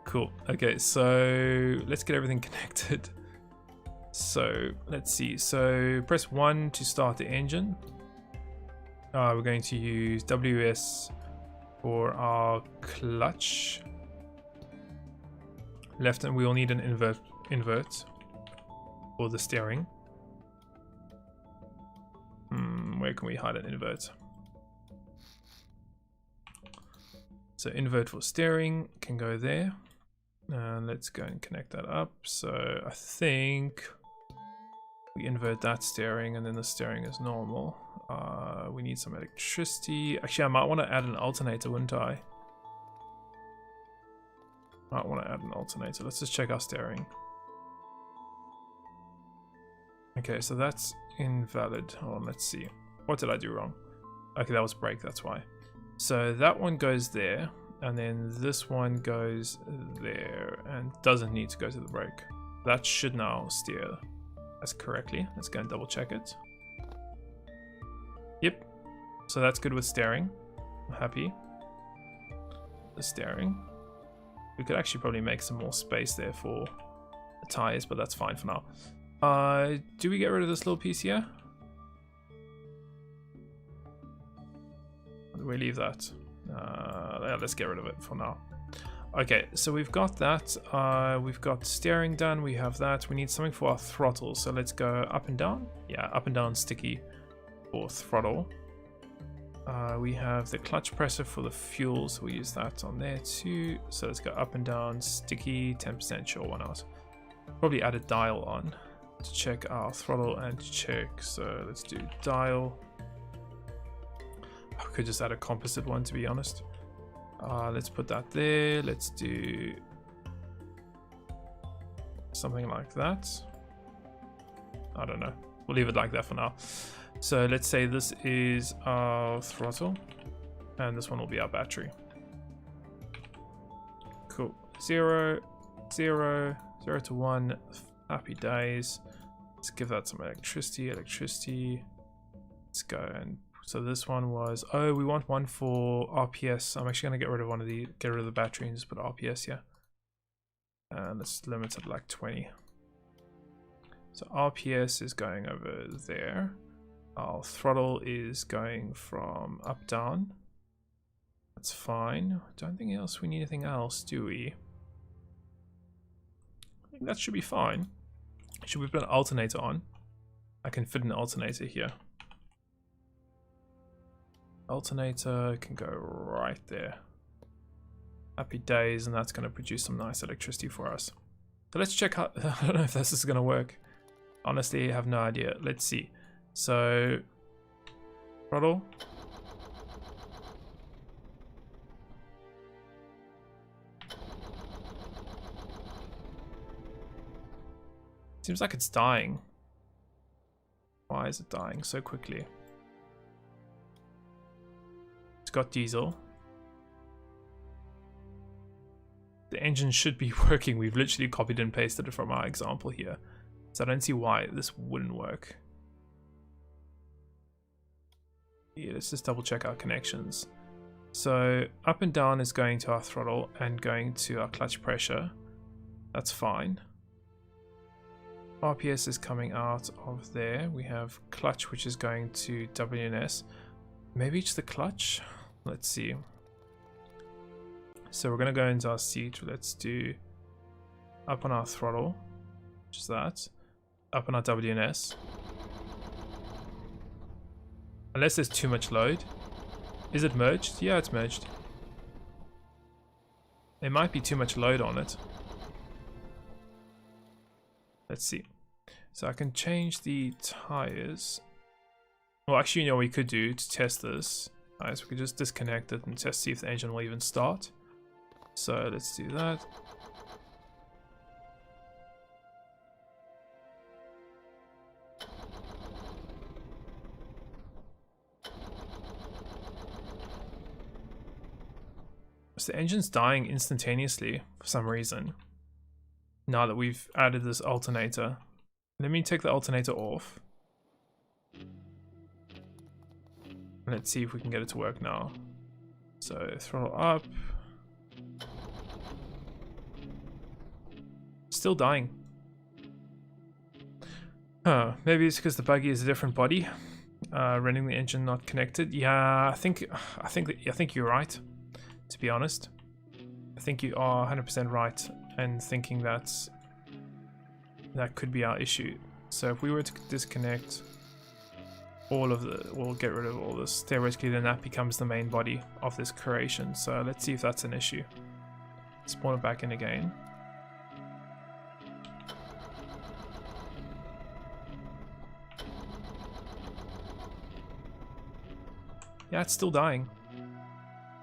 Cool. Okay, so let's get everything connected. So let's see. So press 1 to start the engine. We're going to use WS for our clutch. Left, and we will need an invert for the steering. Where can we hide an invert? So invert for steering can go there. Let's go and connect that up. So I think we invert that steering and then the steering is normal. We need some electricity. Actually, I might want to add an alternator, wouldn't I? Might want to add an alternator. Let's just check our steering. Okay, so that's invalid. Hold on, let's see. What did I do wrong? Okay, that was brake, that's why. So that one goes there, and then this one goes there, and doesn't need to go to the brake. That should now steer as correctly. Let's go and double check it. Yep, so that's good with steering. I'm happy. The steering. We could actually probably make some more space there for the tires, but that's fine for now. Do we get rid of this little piece here? Or do we leave that? Yeah, let's get rid of it for now. Okay, so we've got that. We've got steering done. We have that. We need something for our throttle. So let's go up and down. Yeah, up and down sticky for throttle. We have the clutch pressure for the fuel, so we use that on there too. So let's go up and down sticky, 10%, sure, why not? Probably add a dial on to check our throttle and check. So let's do dial. I could just add a composite one, to be honest. Let's put that there. Let's do something like that. I don't know. We'll leave it like that for now. So let's say this is our throttle, and this one will be our battery. Cool. 0, 0, 0 to 1. Happy days. Let's give that some electricity. Let's go and so this one was, oh, we want one for RPS. I'm actually gonna get rid of one of the the battery and just put RPS here. And let's limit it like 20. So RPS is going over there. Our throttle is going from up down. That's fine. Don't think else we need anything else, do we? I think that should be fine. Should we put an alternator on? I can fit an alternator here. Alternator can go right there. Happy days, and that's going to produce some nice electricity for us. So let's check out. I don't know if this is going to work. Honestly, I have no idea. Let's see. So, throttle. Seems like it's dying. Why is it dying so quickly? It's got diesel. The engine should be working. We've literally copied and pasted it from our example here. So I don't see why this wouldn't work. Yeah, let's just double check our connections. So up and down is going to our throttle and going to our clutch pressure. That's fine. RPS is coming out of there. We have clutch, which is going to WNS. Maybe it's the clutch. Let's see. So we're going to go into our seat. Let's do up on our throttle, which is that. Up on our WNS. Unless there's too much load. Is it merged? Yeah, it's merged. There might be too much load on it. Let's see. So I can change the tires. Well, actually, you know what we could do to test this. Alright, so we could just disconnect it and test, see if the engine will even start. So let's do that. So the engine's dying instantaneously for some reason. Now that we've added this alternator. Let me take the alternator off. Let's see if we can get it to work now. So throttle up. Still dying. Huh, maybe it's because the buggy is a different body. Running the engine not connected. Yeah, I think you're right. To be honest, I think you are 100% right in thinking that could be our issue. So if we were to disconnect we'll get rid of all this. Theoretically, then that becomes the main body of this creation. So let's see if that's an issue. Spawn it back in again. Yeah, it's still dying.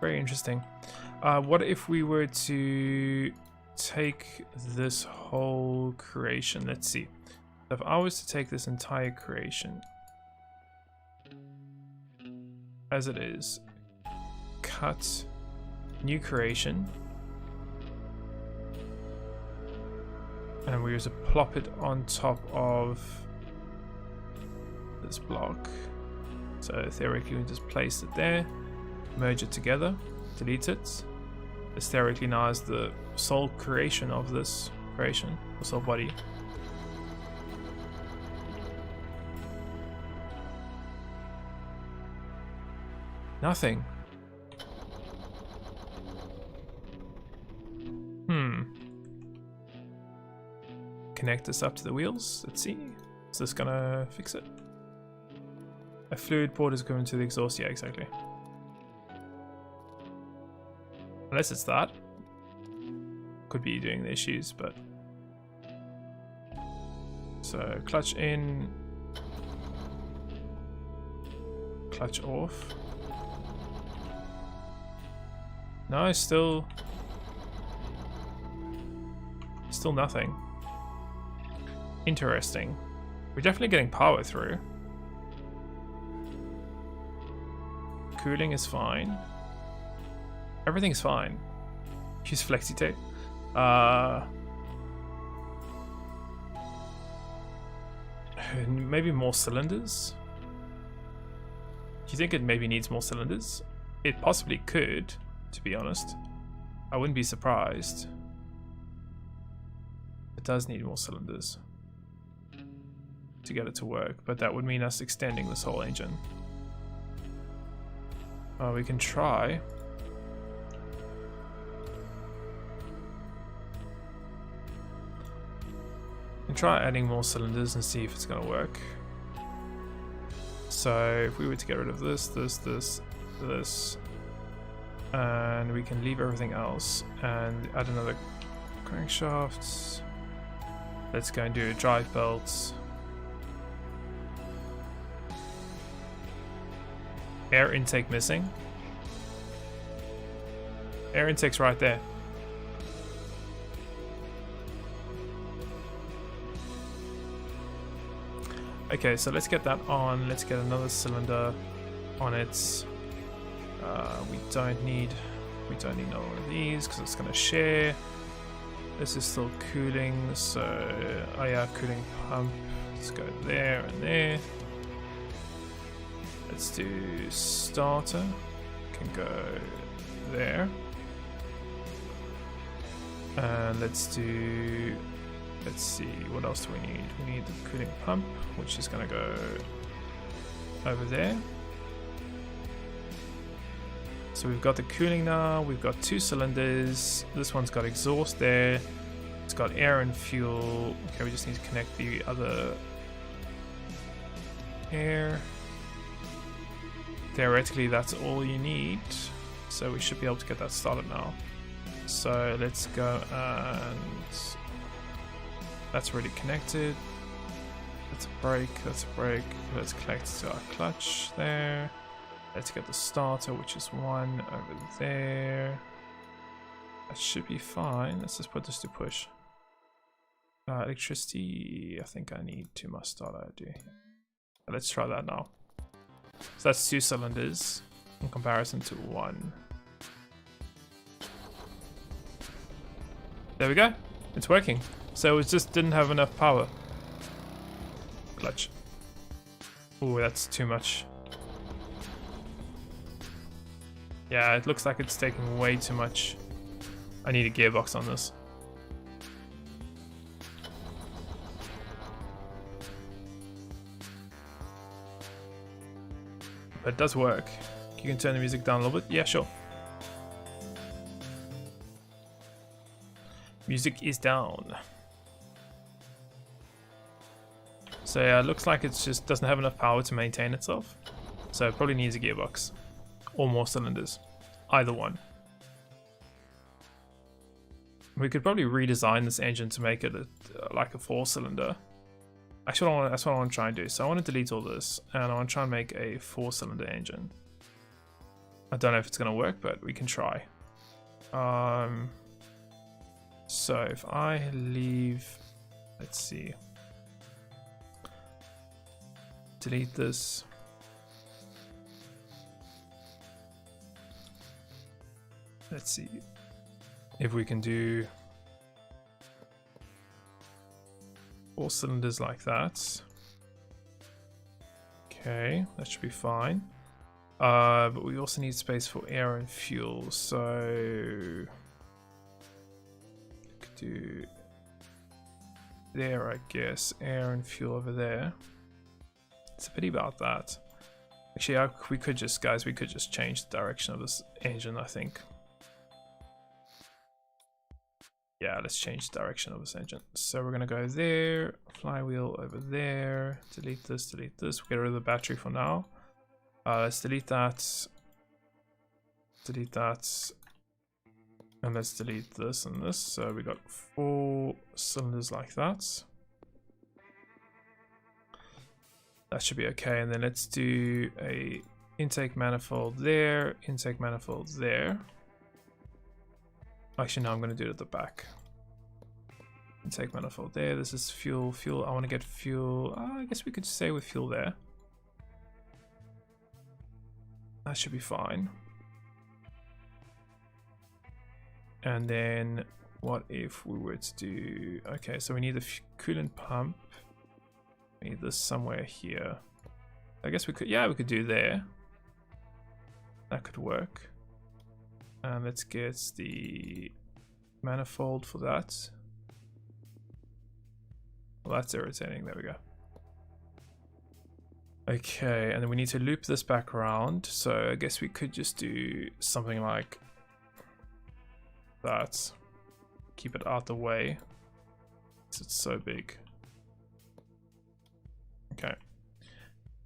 Very interesting. What if we were to take this whole creation? Let's see. If I was to take this entire creation as it is, cut, new creation, and we were to plop it on top of this block. So theoretically we can just place it there, merge it together, delete it. This theoretically now is the sole creation of this creation, the sole body. Nothing. Connect this up to the wheels. Let's see. Is this gonna fix it? A fluid port is going to the exhaust. Yeah, exactly. Unless it's that. Could be doing the issues, but... So, clutch in. Clutch off. No, still nothing. Interesting. We're definitely getting power through. Cooling is fine. Everything's fine. Use flexi tape. Maybe more cylinders? Do you think it maybe needs more cylinders? It possibly could, to be honest. I wouldn't be surprised. It does need more cylinders to get it to work, but that would mean us extending this whole engine. We can try. Adding more cylinders and see if it's going to work. So if we were to get rid of this, and we can leave everything else and add another crankshaft. Let's go and do a drive belt. Air intake missing. Air intake's right there. Okay, so let's get that on. Let's get another cylinder on it. We don't need another one of these because it's gonna share. This is still cooling, so oh yeah, cooling pump. Let's go there and there. Let's do starter. Can go there. And let's see, what else do we need? We need the cooling pump, which is gonna go over there. So we've got the cooling now, we've got 2 cylinders. This one's got exhaust there. It's got air and fuel. Okay, we just need to connect the other air. Theoretically, that's all you need. So we should be able to get that started now. So let's go and... That's already connected. That's a brake, that's a brake. Let's connect to our clutch there. Let's get the starter, which is 1 over there. That should be fine. Let's just put this to push. Electricity, I think I need 2 more starter, I do. Let's try that now. So that's 2 cylinders in comparison to 1. There we go. It's working. So it just didn't have enough power. Clutch. Oh, that's too much. Yeah, it looks like it's taking way too much. I need a gearbox on this. But it does work. You can turn the music down a little bit. Yeah, sure. Music is down. So yeah, it looks like it just doesn't have enough power to maintain itself. So it probably needs a gearbox. Or more cylinders. Either one. We could probably redesign this engine to make it like a 4-cylinder. Actually, that's what I want to try and do. So I want to delete all this, and I want to try and make a 4-cylinder engine. I don't know if it's going to work, but we can try. So if I leave, let's see, delete this. Let's see if we can do 4 cylinders like that. Okay, that should be fine. But we also need space for air and fuel, so could do there, I guess. Air and fuel over there. It's a pity about that. Actually, we could just, guys, we could just change the direction of this engine, I think. Yeah, let's change the direction of this engine. So we're gonna go there, flywheel over there, delete this, we'll get rid of the battery for now. Let's delete that, and let's delete this and this. So we got 4 cylinders like that. That should be okay, and then let's do a intake manifold there, intake manifold there. Actually, no, I'm going to do it at the back. Intake manifold there. This is fuel. Fuel. I want to get fuel. I guess we could stay with fuel there. That should be fine. And then what if we were to do... Okay, so we need the coolant pump. We need this somewhere here. I guess we could... Yeah, we could do there. That could work. And let's get the manifold for that. Well, that's irritating. There we go. Okay, and then we need to loop this back around. So I guess we could just do something like that. Keep it out the way. It's so big. Okay.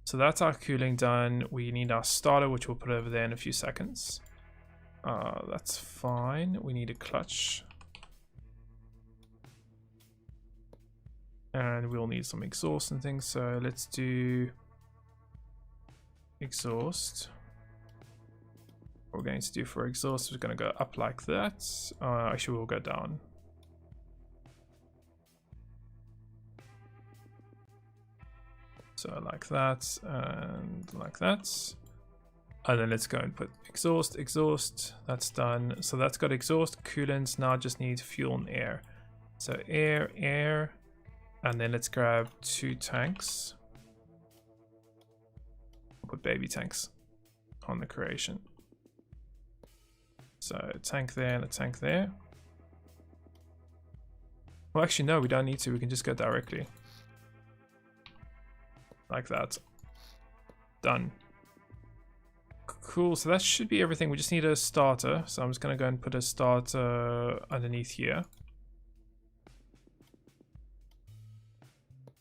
So that's our cooling done. We need our starter, which we'll put over there in a few seconds. That's fine. We need a clutch. And we'll need some exhaust and things. So let's do exhaust. What we're going to do for exhaust is going to go up like that. Actually, we'll go down. So like that and like that. And then let's go and put exhaust, exhaust. That's done. So that's got exhaust, coolant. Now just need fuel and air. So air, air. And then let's grab 2 tanks. Put baby tanks on the creation. So a tank there and a tank there. Well, actually, no, we don't need to. We can just go directly. Like that. Done. Cool, so that should be everything. We just need a starter. So I'm just going to go and put a starter underneath here.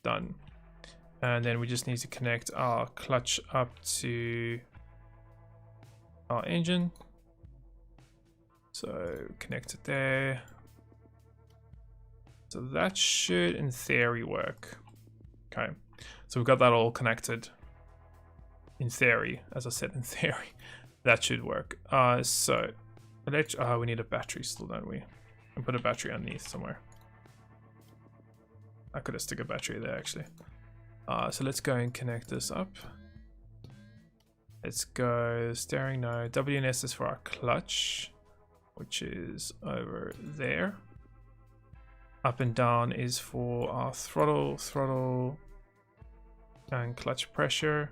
Done. And then we just need to connect our clutch up to our engine. So connect it there. So that should, in theory, work. Okay. So we've got that all connected. In theory, as I said, in theory, that should work. So we need a battery still, don't we? And put a battery underneath somewhere. I could have stuck a battery there actually. So let's go and connect this up. Let's go steering. No, WNS is for our clutch, which is over there. Up and down is for our throttle, and clutch pressure.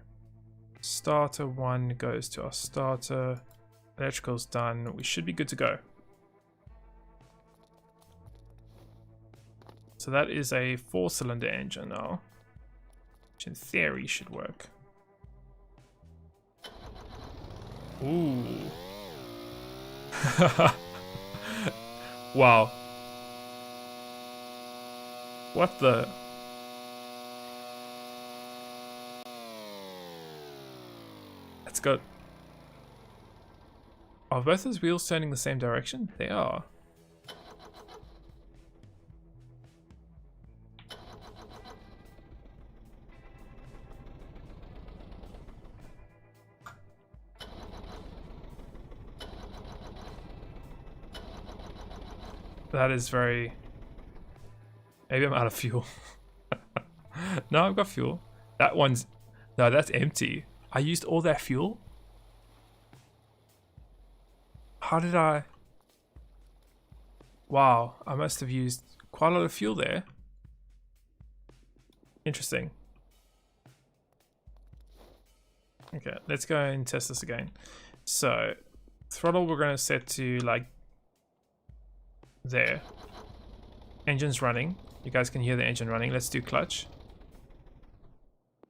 Starter 1 goes to our starter. Electrical's done. We should be good to go. So that is a 4-cylinder engine now, which in theory should work. Ooh. Wow. What the? got... Are both those wheels turning the same direction? They are. That is very... Maybe I'm out of fuel. No, I've got fuel. That one's... No, that's empty. I used all that fuel? How did I... Wow, I must have used quite a lot of fuel there. Interesting. Okay, let's go and test this again. So, throttle we're going to set to like there. Engine's running. You guys can hear the engine running. Let's do clutch.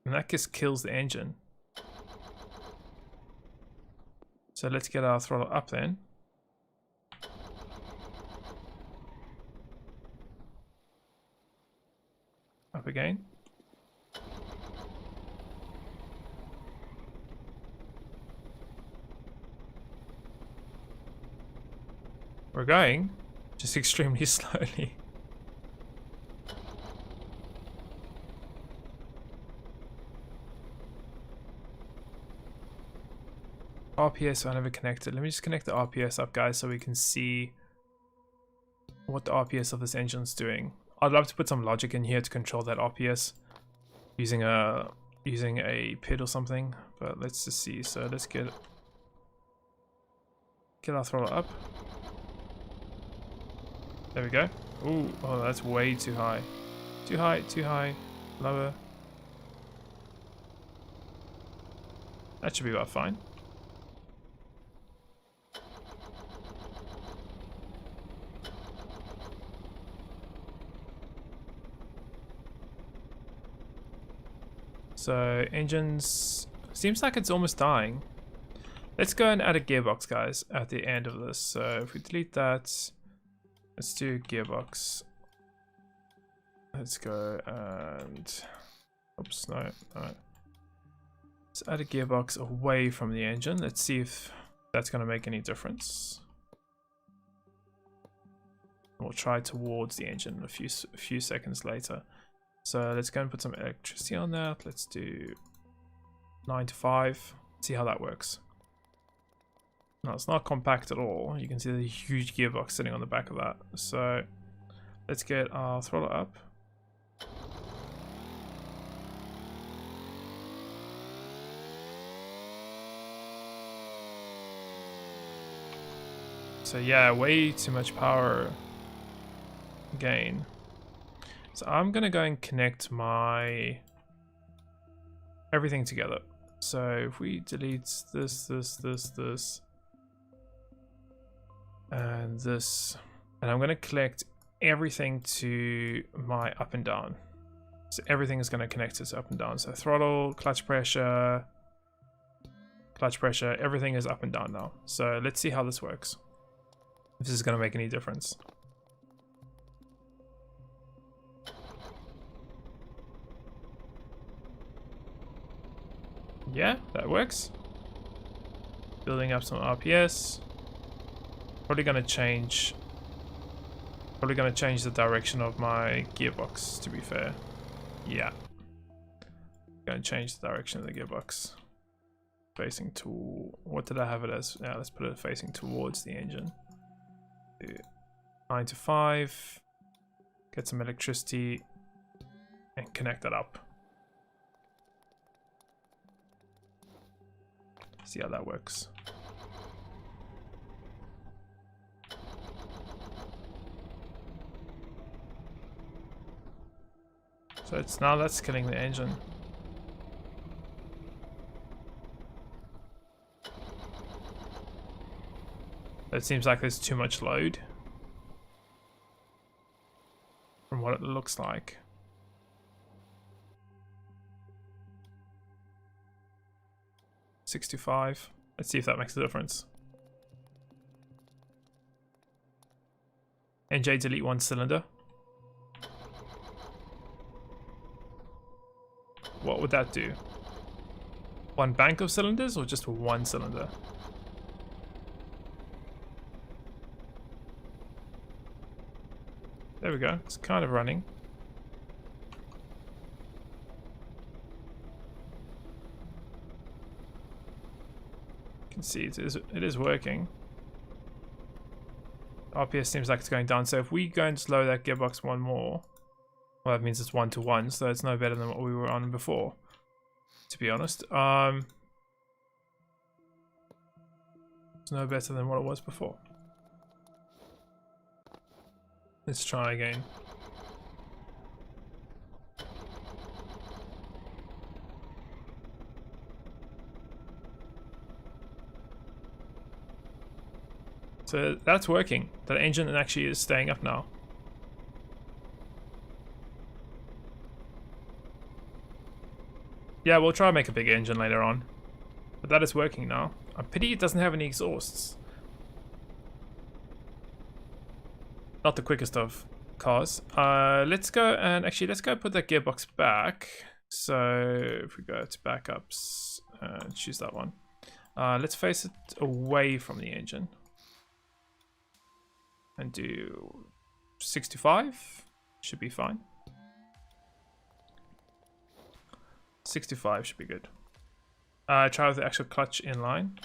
And that just kills the engine. So let's get our throttle up then. Up again. We're going, just extremely slowly. RPS I never connected. Let me just connect the RPS up, guys, so we can see what the RPS of this engine's doing. I'd love to put some logic in here to control that RPS using a PID or something, but let's just see. So let's get our throttle up. There we go. Ooh, oh, that's way too high. Too high, too high. Lower. That should be about fine. So engines, seems like it's almost dying. Let's go and add a gearbox, guys, at the end of this. So if we delete that, let's do gearbox. Let's go and, oops, no. Let's add a gearbox away from the engine. Let's see if that's going to make any difference. We'll try towards the engine a few seconds later. So let's go and put some electricity on that. Let's do 9 to 5. See how that works. No, it's not compact at all. You can see the huge gearbox sitting on the back of that. So let's get our throttle up. So yeah, way too much power gain. So I'm gonna go and connect my everything together. So if we delete this, and this, and I'm gonna collect everything to my up and down. So everything is gonna connect to up and down. So throttle, clutch pressure, everything is up and down now. So let's see how this works. If this is gonna make any difference. Yeah, that works. Building up some RPS. Probably gonna change the direction of my gearbox, to be fair. Yeah. Gonna change the direction of the gearbox. Facing to, what did I have it as? Yeah, let's put it facing towards the engine. 9 to 5. Get some electricity and connect that up. See how that works. So it's now that's killing the engine. It seems like there's too much load from what it looks like. $65. Let's see if that makes a difference. NJ delete one cylinder. What would that do? One bank of cylinders or just one cylinder? There we go. It's kind of running. You can see it is working. RPS seems like it's going down. So if we go and slow that gearbox one more, well, that means it's 1 to 1. So it's no better than what we were on before, to be honest. It's no better than what it was before. Let's try again. So that's working. That engine actually is staying up now. Yeah, we'll try and make a big engine later on. But that is working now. I pity it doesn't have any exhausts. Not the quickest of cars. Let's go and actually let's go put that gearbox back. So if we go to backups and choose that one. Let's face it away from the engine. And do 65. Should be fine. 65 should be good. Try with the actual clutch inline.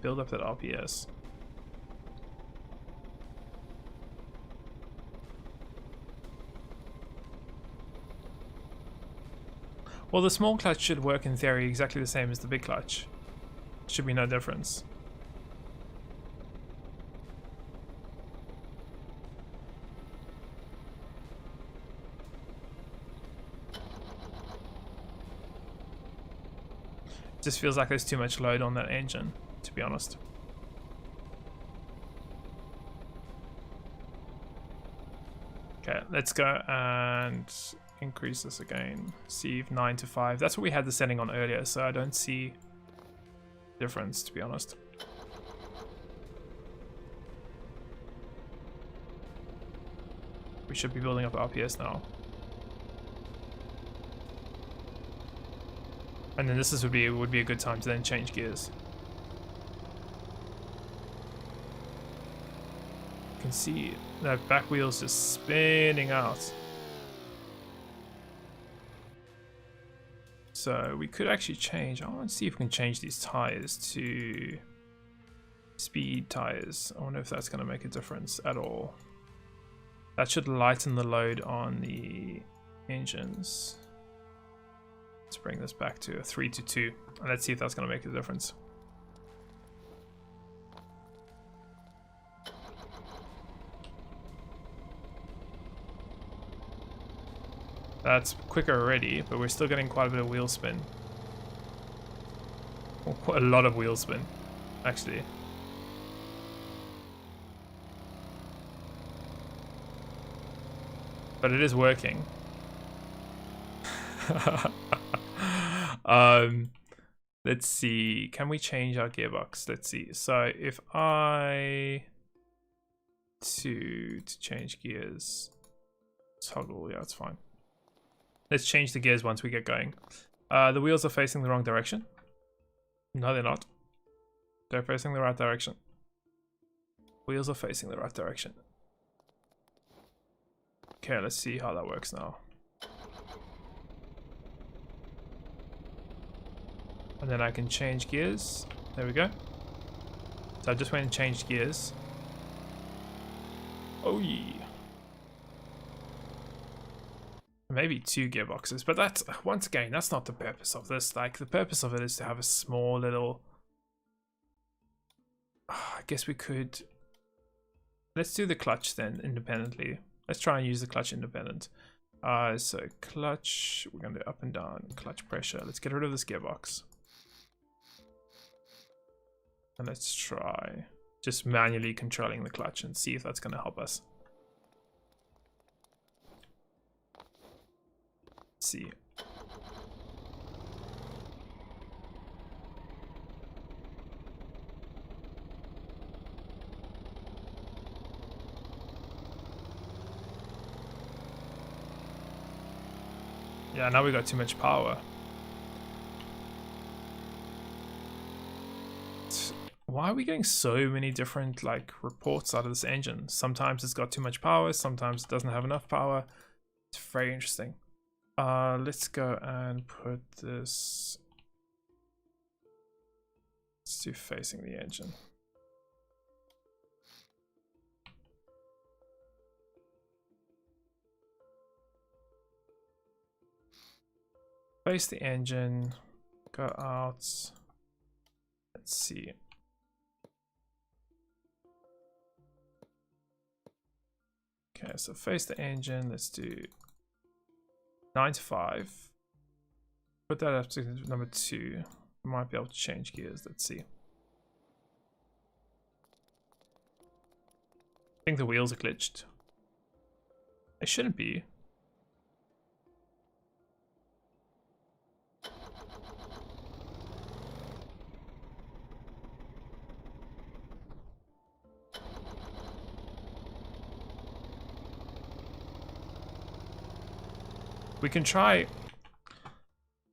Build up that RPS. Well, the small clutch should work in theory exactly the same as the big clutch. Should be no difference. It just feels like there's too much load on that engine, to be honest. Okay, let's go and increase this again. See 9 to 5. That's what we had the setting on earlier, so I don't see difference, to be honest. We should be building up RPS now. And then this would be a good time to then change gears. You can see that back wheel's just spinning out. So we could actually change. I want to see if we can change these tires to speed tires. I wonder if that's going to make a difference at all. That should lighten the load on the engines. Let's bring this back to a 3 to 2. And let's see if that's going to make a difference. That's quicker already, but we're still getting quite a bit of wheel spin. Well, quite a lot of wheel spin, actually. But it is working. Let's see. Can we change our gearbox? Let's see. So if I to change gears, toggle, yeah, that's fine. Let's change the gears once we get going. The wheels are facing the wrong direction. No, they're not. They're facing the right direction. Wheels are facing the right direction. Okay, let's see how that works now. And then I can change gears. There we go. So I just went and changed gears. Oh yeah. Maybe 2 gearboxes, but that's, once again, that's not the purpose of this. Like, the purpose of it is to have a small little... I guess we could... Let's do the clutch then, independently. Let's try and use the clutch independent. So clutch, we're going to do up and down, clutch pressure. Let's get rid of this gearbox. And let's try just manually controlling the clutch and see if that's going to help us. Let's see. Yeah, now we got too much power. Why are we getting so many different like reports out of this engine? Sometimes it's got too much power, sometimes it doesn't have enough power. It's very interesting. Let's go and put this. Let's do facing the engine. Face the engine, go out. Let's see. Okay, so face the engine. Let's do 9 to 5. Put that up to number 2. We might be able to change gears. Let's see. I think the wheels are glitched. They shouldn't be. We can try,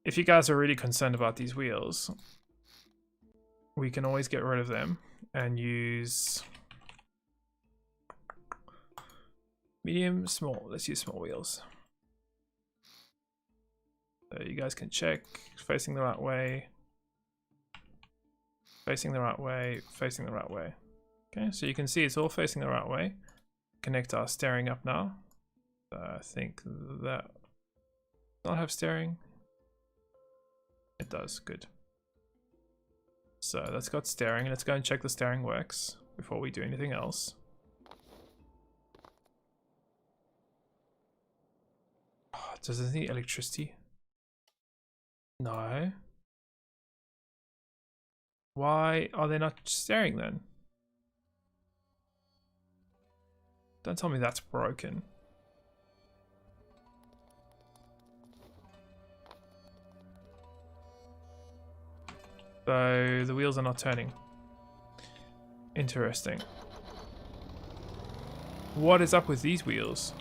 if you guys are really concerned about these wheels, we can always get rid of them and use medium, small. Let's use small wheels. So you guys can check, facing the right way, facing the right way, facing the right way. Okay, so you can see it's all facing the right way. Connect our steering up now. I think that not have steering. It does, good. So that's got steering. Let's go and check the steering works before we do anything else. Oh, does it need electricity? No. Why are they not steering then? Don't tell me that's broken. So the wheels are not turning. Interesting. What is up with these wheels?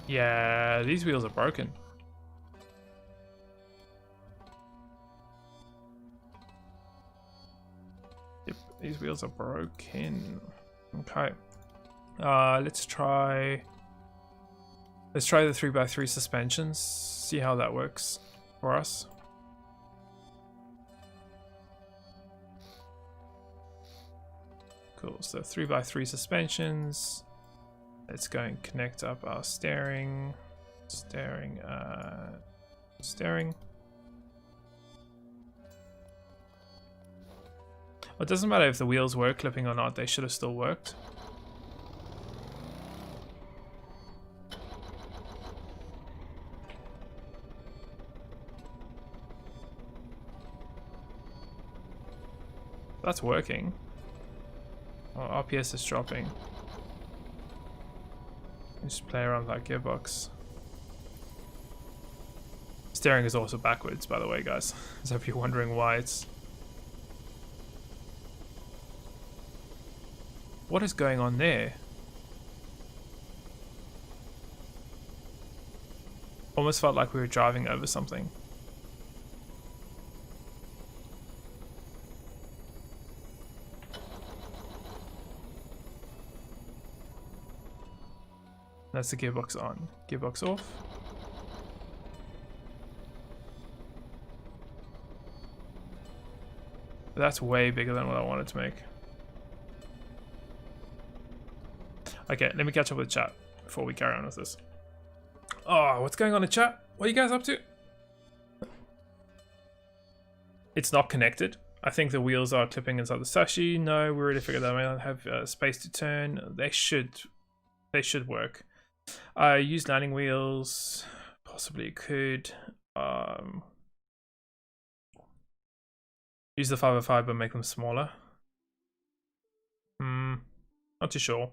Yeah, these wheels are broken. Yep, these wheels are broken. Okay. Let's try the 3x3 suspensions. See how that works for us. Cool, so 3x3 suspensions. Let's go and connect up our steering. Steering. Well, it doesn't matter if the wheels were clipping or not, they should have still worked. That's working. Oh, RPS is dropping. Just play around with that gearbox. Steering is also backwards, by the way, guys. So if you're wondering why it's... What is going on there? Almost felt like we were driving over something. That's the gearbox on. Gearbox off. That's way bigger than what I wanted to make. Okay, let me catch up with chat before we carry on with this. Oh, what's going on in chat? What are you guys up to? It's not connected. I think the wheels are clipping inside the sashi. No, we already figured that. I don't have space to turn. They should work. Use landing wheels. Possibly could. Use the 505 but make them smaller. Not too sure.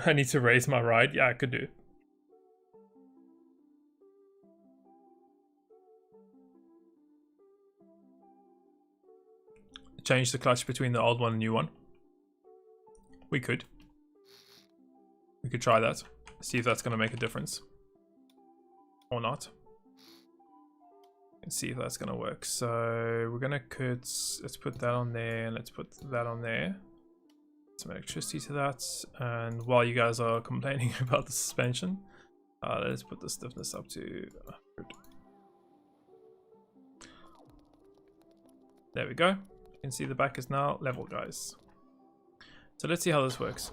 I need to raise my ride. Yeah, I could do. Change the clutch between the old one and new one. We could try that. See if that's going to make a difference. Or not. And see if that's going to work. So we're going to let's put that on there and let's put that on there. Some electricity to that. And while you guys are complaining about the suspension, let's put the stiffness up to 100. There we go. You can see the back is now level, guys. So let's see how this works.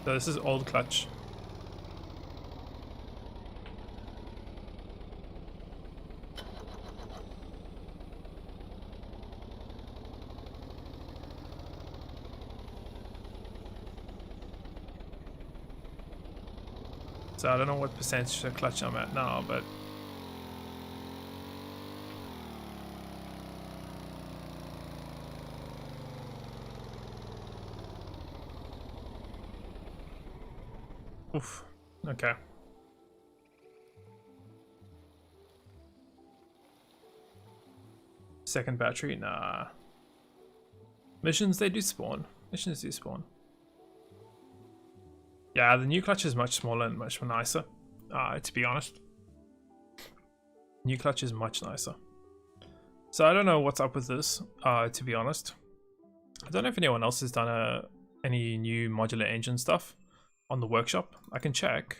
So this is old clutch. So I don't know what percentage of clutch I'm at now, but oof. Okay. Second battery? Nah. Missions, they do spawn. Missions do spawn. Yeah, the new clutch is much smaller and much more nicer, to be honest. New clutch is much nicer. So I don't know what's up with this, to be honest. I don't know if anyone else has done any new modular engine stuff on the workshop. I can check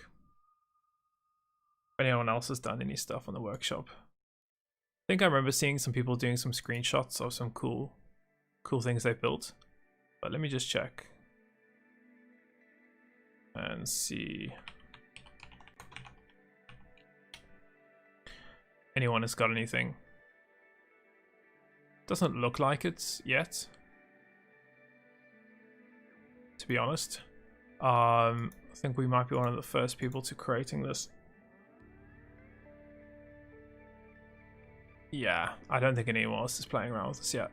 if anyone else has done any stuff on the workshop. I think I remember seeing some people doing some screenshots of some cool things they built. But let me just check. And see anyone has got anything. Doesn't look like it yet, to be honest. I think we might be one of the first people to creating this. Yeah, I don't think anyone else is playing around with this yet.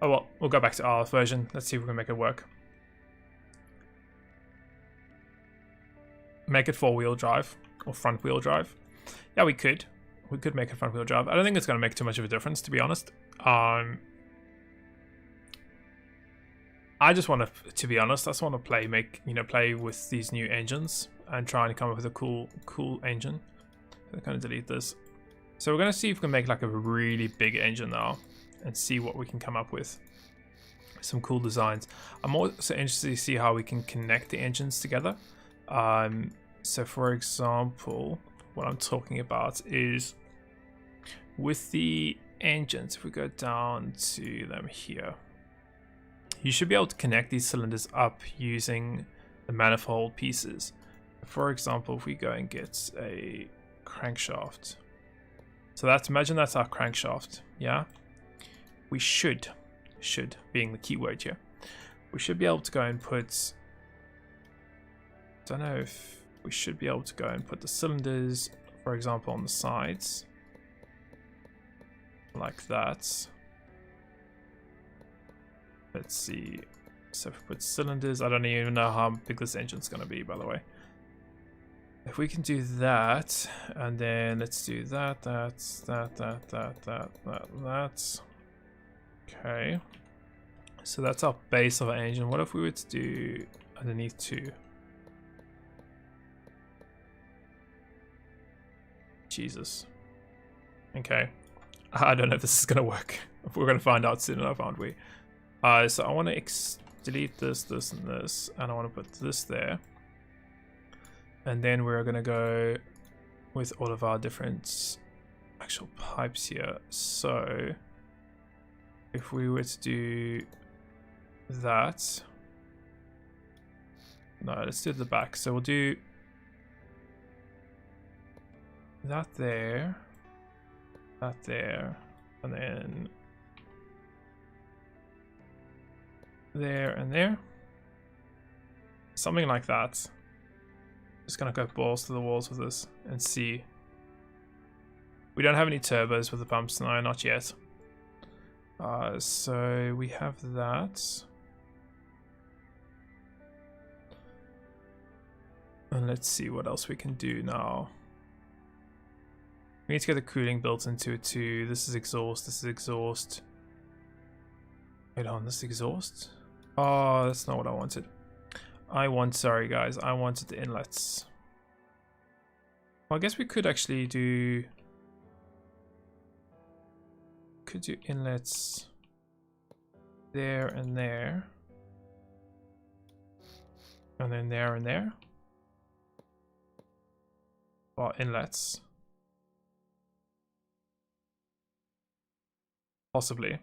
Oh well, we'll go back to our version. Let's see if we can make it work. Make it 4-wheel drive or front wheel drive. Yeah, we could make it front wheel drive. I don't think it's going to make too much of a difference, to be honest. I just want to be honest, I just want to play with these new engines and try and come up with a cool engine. I'm going to delete this. So we're going to see if we can make like a really big engine now and see what we can come up with. Some cool designs. I'm also interested to see how we can connect the engines together. So for example, what I'm talking about is with the engines, if we go down to them here, you should be able to connect these cylinders up using the manifold pieces. For example, if we go and get a crankshaft, so imagine that's our crankshaft. Yeah, we should being the key word here, we should be able to go and put, don't know if we should be able to go and put the cylinders, for example, on the sides like that. Let's see. So if we put cylinders, I don't even know how big this engine's going to be, by the way. If we can do that, and then let's do that. Okay. So that's our base of our engine. What if we were to do underneath 2? Jesus. Okay. I don't know if this is going to work. We're going to find out soon enough, aren't we? So I want to delete this, this, and this. And I want to put this there. And then we're going to go with all of our different actual pipes here. So if we were to do that. No, let's do the back. So we'll do that there, and then there and there. Something like that. Just gonna go balls to the walls with this and see. We don't have any turbos with the pumps, no, not yet. So we have that. And let's see what else we can do now. We need to get the cooling built into it too. This is exhaust, this is exhaust. Wait on, this is exhaust? Oh, that's not what I wanted. Sorry guys, I wanted the inlets. Well, I guess we could actually do... Could do inlets there and there. And then there and there. Or inlets. Possibly.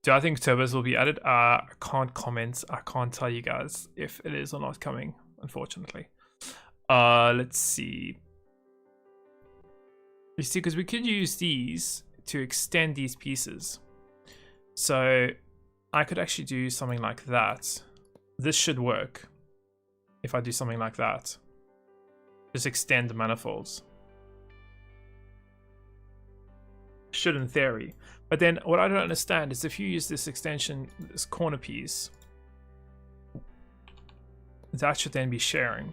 Do I think turbos will be added? I can't comment. I can't tell you guys if it is or not coming, unfortunately. Let's see. You see, because we could use these to extend these pieces. So I could actually do something like that. This should work if I do something like that. Just extend the manifolds. Should in theory. But then what I don't understand is if you use this extension, this corner piece, that should then be sharing.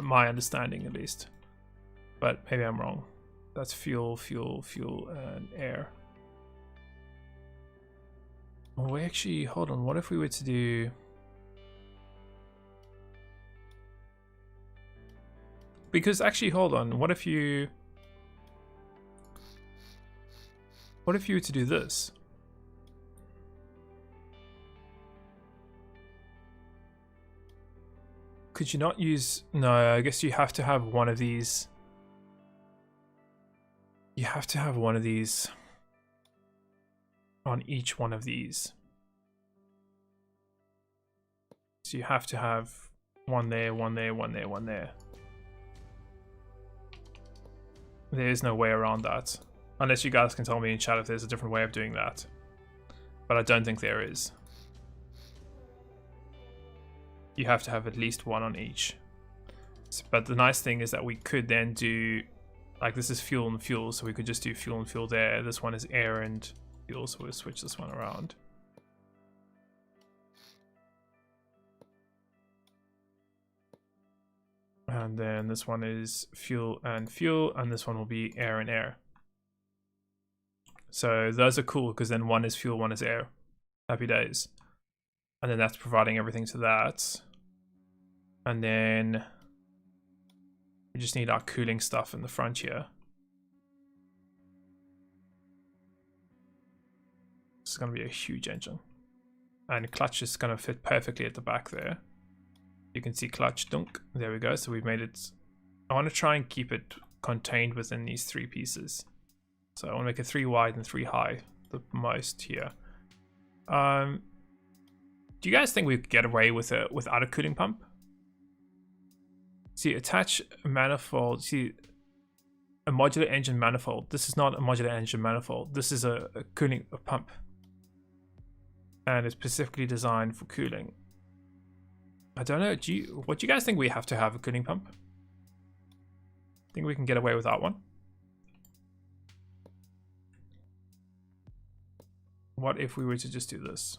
My understanding at least. But maybe I'm wrong. That's fuel, fuel, fuel, and air. Oh, we actually, hold on, what if we were to do... Because actually, hold on, what if you... What if you were to do this? Could you not use... No, I guess you have to have one of these. You have to have one of these on each one of these. So you have to have one there, one there, one there, one there. There is no way around that. Unless you guys can tell me in chat if there's a different way of doing that. But I don't think there is. You have to have at least one on each. But the nice thing is that we could then do... Like this is fuel and fuel, so we could just do fuel and fuel there. This one is air and fuel, so we'll switch this one around. And then this one is fuel, and this one will be air and air. So those are cool because then one is fuel, one is air. Happy days. And then that's providing everything to that. And then we just need our cooling stuff in the front here. This is going to be a huge engine. And clutch is going to fit perfectly at the back there. You can see clutch, dunk. There we go. So we've made it. I want to try and keep it contained within these three pieces. So I want to make it 3 wide and 3 high, the most here. Do you guys think we could get away with it without a cooling pump? See, attach a manifold. See, a modular engine manifold. This is not a modular engine manifold. This is a cooling pump, and it's specifically designed for cooling. I don't know. What do you guys think? We have to have a cooling pump? Think we can get away without one? What if we were to just do this?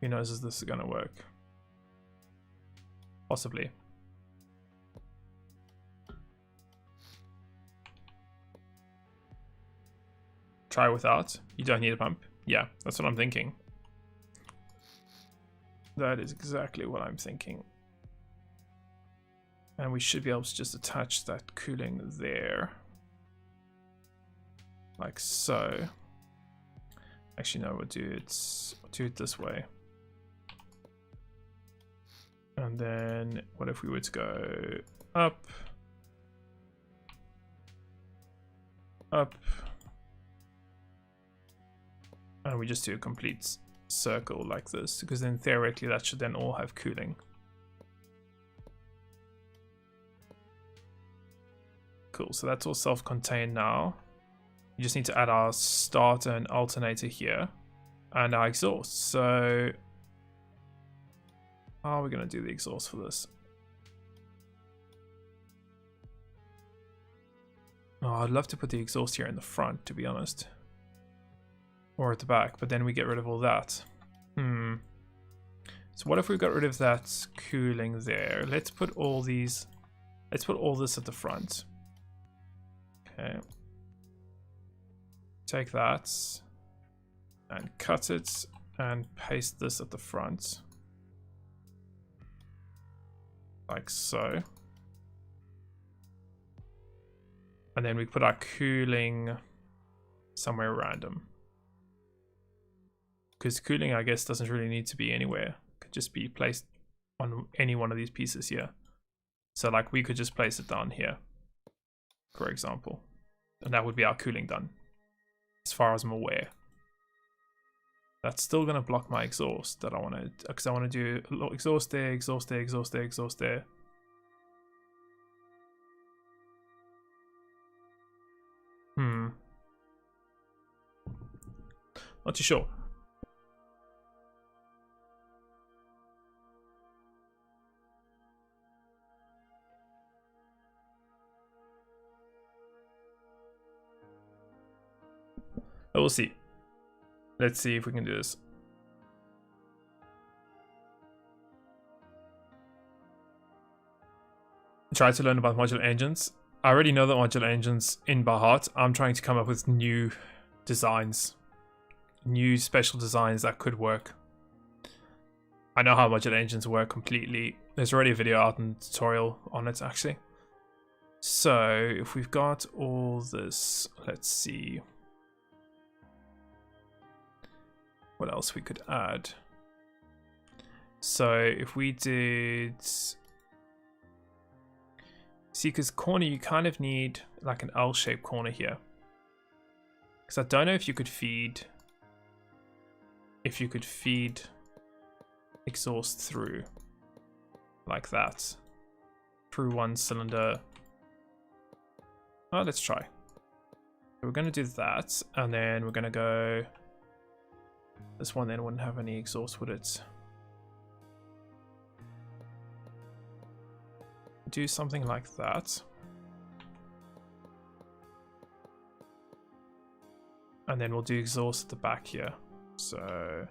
Who knows if this is going to work? Possibly. Try without. You don't need a pump. Yeah, that's what I'm thinking. That is exactly what I'm thinking. And we should be able to just attach that cooling there. Like so. Actually, no, we'll do it this way. And then what if we were to go up, up, and we just do a complete circle like this, because then theoretically that should then all have cooling. Cool, so that's all self-contained now. You just need to add our starter and alternator here and our exhaust. So how are we going to do the exhaust for this? Oh, I'd love to put the exhaust here in the front, to be honest. Or at the back, but then we get rid of all that. So what if we got rid of that cooling there? Let's put all these, let's put all this at the front. Okay. Take that and cut it and paste this at the front. Like so. And then we put our cooling somewhere random. Because cooling, I guess, doesn't really need to be anywhere. It could just be placed on any one of these pieces here. So like we could just place it down here, for example. And that would be our cooling done, as far as I'm aware. That's still going to block my exhaust that I want to, because I want to do exhaust there, exhaust there, exhaust there, exhaust there. Not too sure. But we'll see. Let's see if we can do this. Try to learn about modular engines. I already know that modular engines in by heart. I'm trying to come up with new designs. New special designs that could work. I know how modular engines work completely. There's already a video out and tutorial on it actually. So if we've got all this, let's see what else we could add. So if we did, see, because corner, you kind of need like an L-shaped corner here. Because I don't know if you could feed exhaust through like that through one cylinder. Oh, let's try. We're going to do that, and then we're going to go, this one then wouldn't have any exhaust, would it? Do something like that. And then we'll do exhaust at the back here. So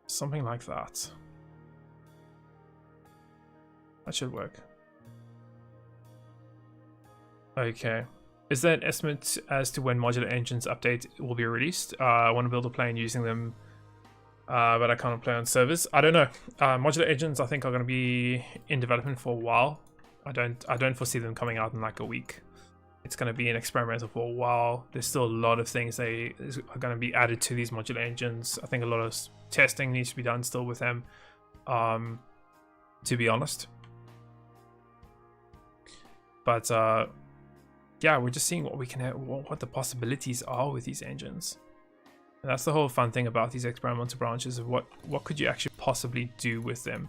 something like that. That should work. Okay. Is there an estimate as to when modular engines update will be released? I want to build a plane using them, but I can't play on servers. I don't know. Modular engines, I think, are going to be in development for a while. I don't foresee them coming out in like a week. It's going to be an experimental for a while. There's still a lot of things they are going to be added to these modular engines. I think a lot of testing needs to be done still with them, to be honest. But yeah, we're just seeing what we can, what the possibilities are with these engines. And that's the whole fun thing about these experimental branches, of what could you actually possibly do with them.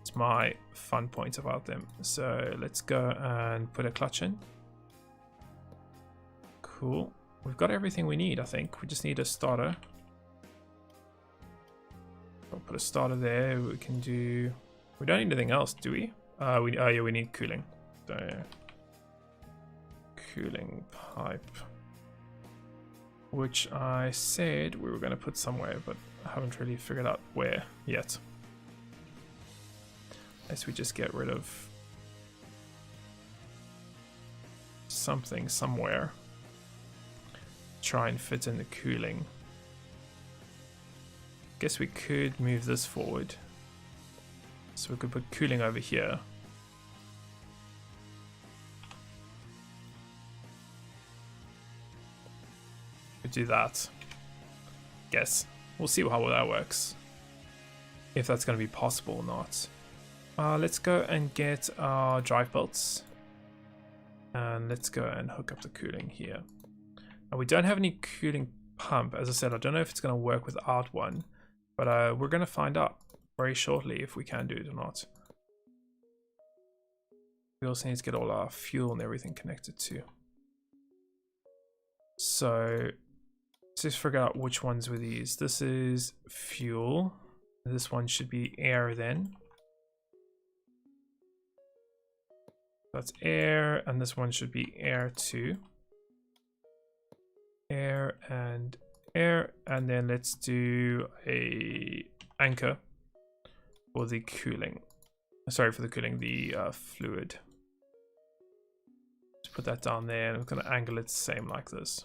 It's my fun point about them. So let's go and put a clutch in. Cool. We've got everything we need, I think. We just need a starter. I'll put a starter there. We can do, we don't need anything else, do we? Oh yeah, we need cooling. So cooling pipe, which I said we were going to put somewhere, but I haven't really figured out where yet. Unless we just get rid of something somewhere. Try and fit in the cooling. Guess we could move this forward. So we could put cooling over here. Do that. Guess we'll see how that works, if that's going to be possible or not. Let's go and get our drive belts, and let's go and hook up the cooling here. Now, we don't have any cooling pump. As I said, I don't know if it's going to work without one, but we're going to find out very shortly if we can do it or not. We also need to get all our fuel and everything connected too. So let's just figure out which ones were these. This is fuel. This one should be air then. That's air, and this one should be air too. Air and air, and then let's do a anchor for the cooling. Sorry, for the cooling, the fluid. Let's put that down there, and we're going to angle it the same like this.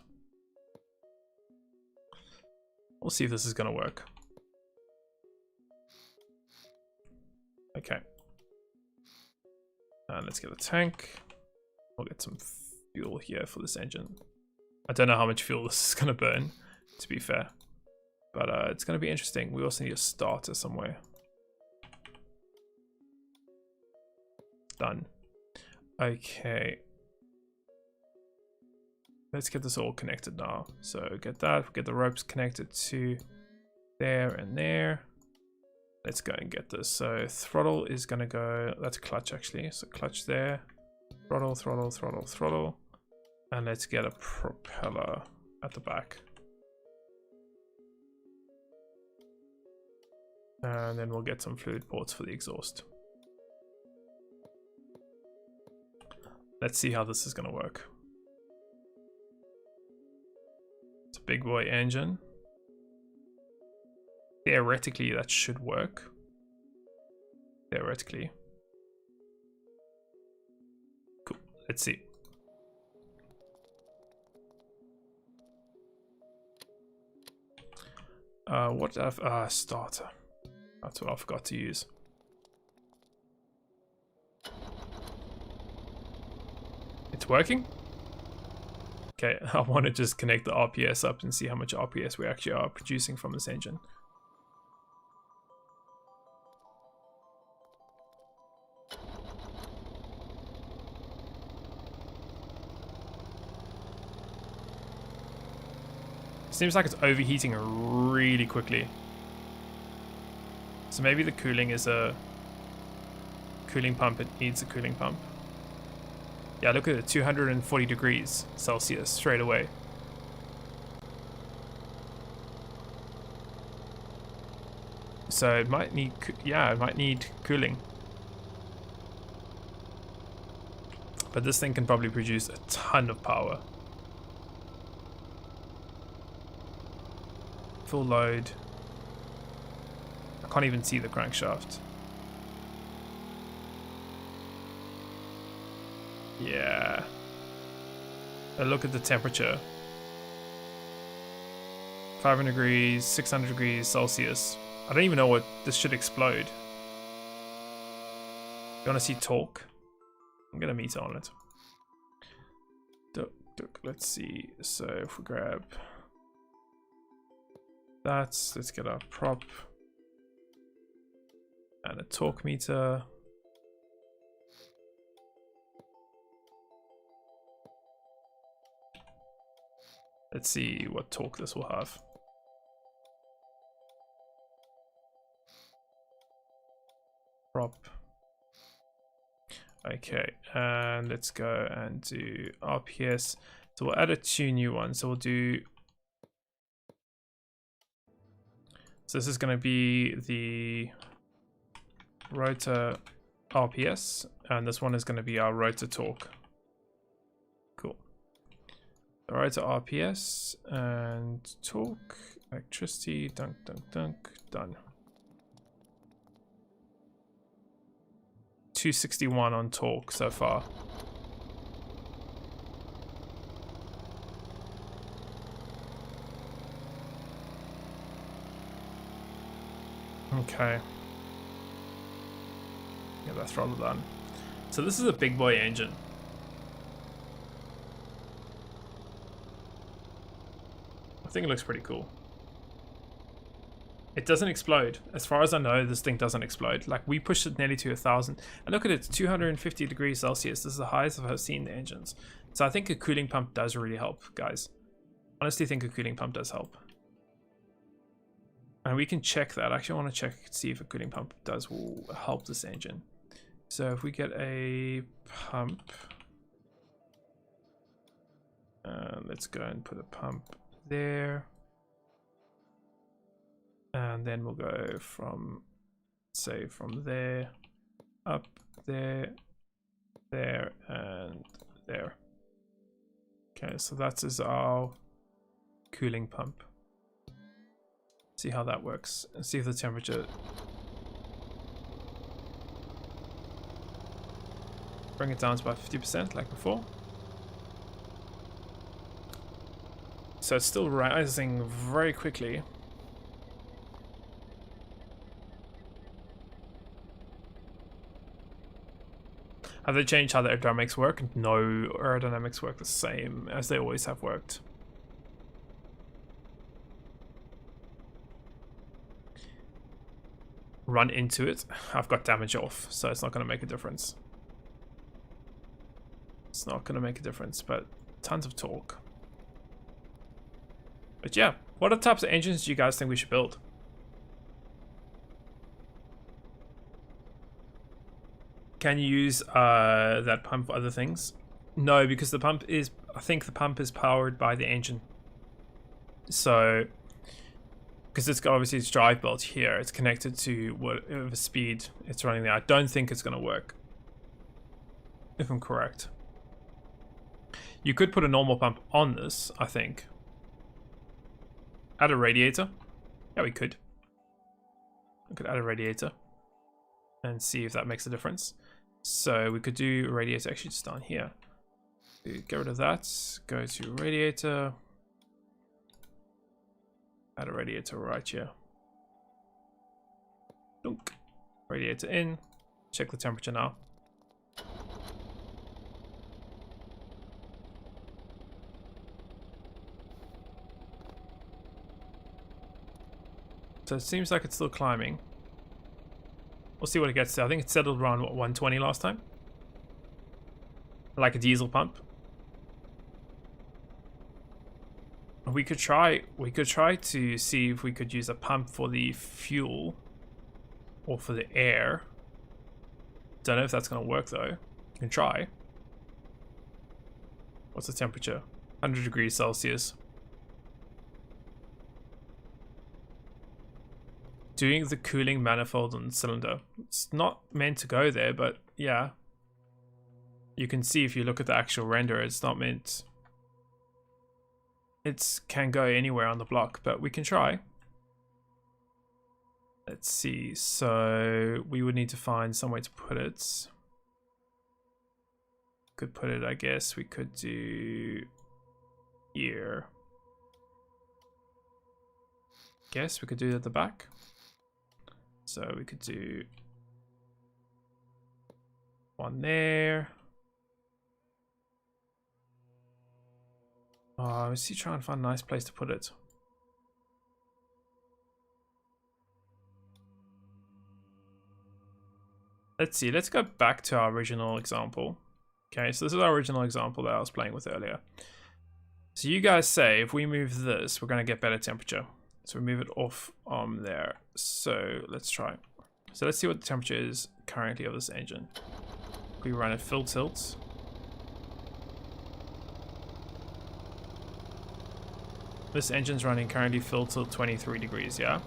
We'll see if this is going to work. Okay. And let's get a tank. We'll get some fuel here for this engine. I don't know how much fuel this is going to burn, to be fair. But it's going to be interesting. We also need a starter somewhere. Done. Okay. Let's get this all connected now. So get that. Get the ropes connected to there and there. Let's go and get this. So throttle is going to go... That's clutch, actually. So clutch there. Throttle, throttle, throttle, throttle. And let's get a propeller at the back. And then we'll get some fluid ports for the exhaust. Let's see how this is going to work. It's a big boy engine. Theoretically, that should work. Theoretically. Cool. Let's see. What did I have? Starter. That's what I forgot to use. It's working? Okay, I want to just connect the RPS up and see how much RPS we actually are producing from this engine. Seems like it's overheating really quickly. So maybe the cooling is a cooling pump. It needs a cooling pump. Yeah, look at it, 240 degrees Celsius straight away. So it might need, yeah, it might need cooling. But this thing can probably produce a ton of power. Full load. I can't even see the crankshaft. Yeah. But look at the temperature. 500 degrees, 600 degrees Celsius. I don't even know what this should explode. You want to see torque? I'm going to meter on it. Let's see. So if we grab that, let's get our prop and a torque meter. Let's see what torque this will have. Prop. Okay, and let's go and do RPS. So we'll add 2 new ones. So we'll do... So this is going to be the rotor RPS, and this one is going to be our rotor torque. Cool. The rotor RPS and torque, electricity, dunk, done. 261 on torque so far. Okay. Get that throttle done. So this is a big boy engine. I think it looks pretty cool. It doesn't explode. As far as I know, this thing doesn't explode. Like, we pushed it nearly to 1,000. And look at it, it's 250 degrees Celsius. This is the highest I've seen the engines. So I think a cooling pump does really help, guys. Honestly think a cooling pump does help. And we can check that. Actually, I want to check, see if a cooling pump will help this engine. So if we get a pump, let's go and put a pump there. And then we'll go from, say, from there, up there, there, and there. Okay, so that is our cooling pump. See how that works and see if the temperature. Bring it down to about 50% like before. So it's still rising very quickly. Have they changed how the aerodynamics work? No, aerodynamics work the same as they always have worked. Run into it. I've got damage off, so it's not going to make a difference. It's not going to make a difference, but tons of torque. But yeah, what other types of engines do you guys think we should build? Can you use that pump for other things? No, because the pump is, I think the pump is powered by the engine. So, because it's got obviously its drive belt here, it's connected to whatever speed it's running there. I don't think it's going to work, if I'm correct. You could put a normal pump on this, I think. Add a radiator. Yeah, we could. We could add a radiator and see if that makes a difference. So we could do a radiator actually just down here. Get rid of that. Go to radiator. Add a radiator right here. Dunk. Radiator in. Check the temperature now. So it seems like it's still climbing. We'll see what it gets to. I think it settled around, what, 120 last time? Like a diesel pump. We could try to see if we could use a pump for the fuel or for the air. Don't know if that's going to work though. You can try. What's the temperature? 100 degrees Celsius. Doing the cooling manifold and cylinder. It's not meant to go there, but yeah. You can see if you look at the actual render, it's not meant. It can go anywhere on the block, but we can try. Let's see. So we would need to find somewhere to put it. Could put it, I guess we could do here. Guess we could do it at the back. So we could do one there. Oh, let's see, try and find a nice place to put it. Let's see, let's go back to our original example. Okay, so this is our original example that I was playing with earlier. So you guys say if we move this, we're going to get better temperature. So we move it off there. So let's try. So let's see what the temperature is currently of this engine. We run it full tilt. This engine's running currently full tilt 23 degrees, yeah?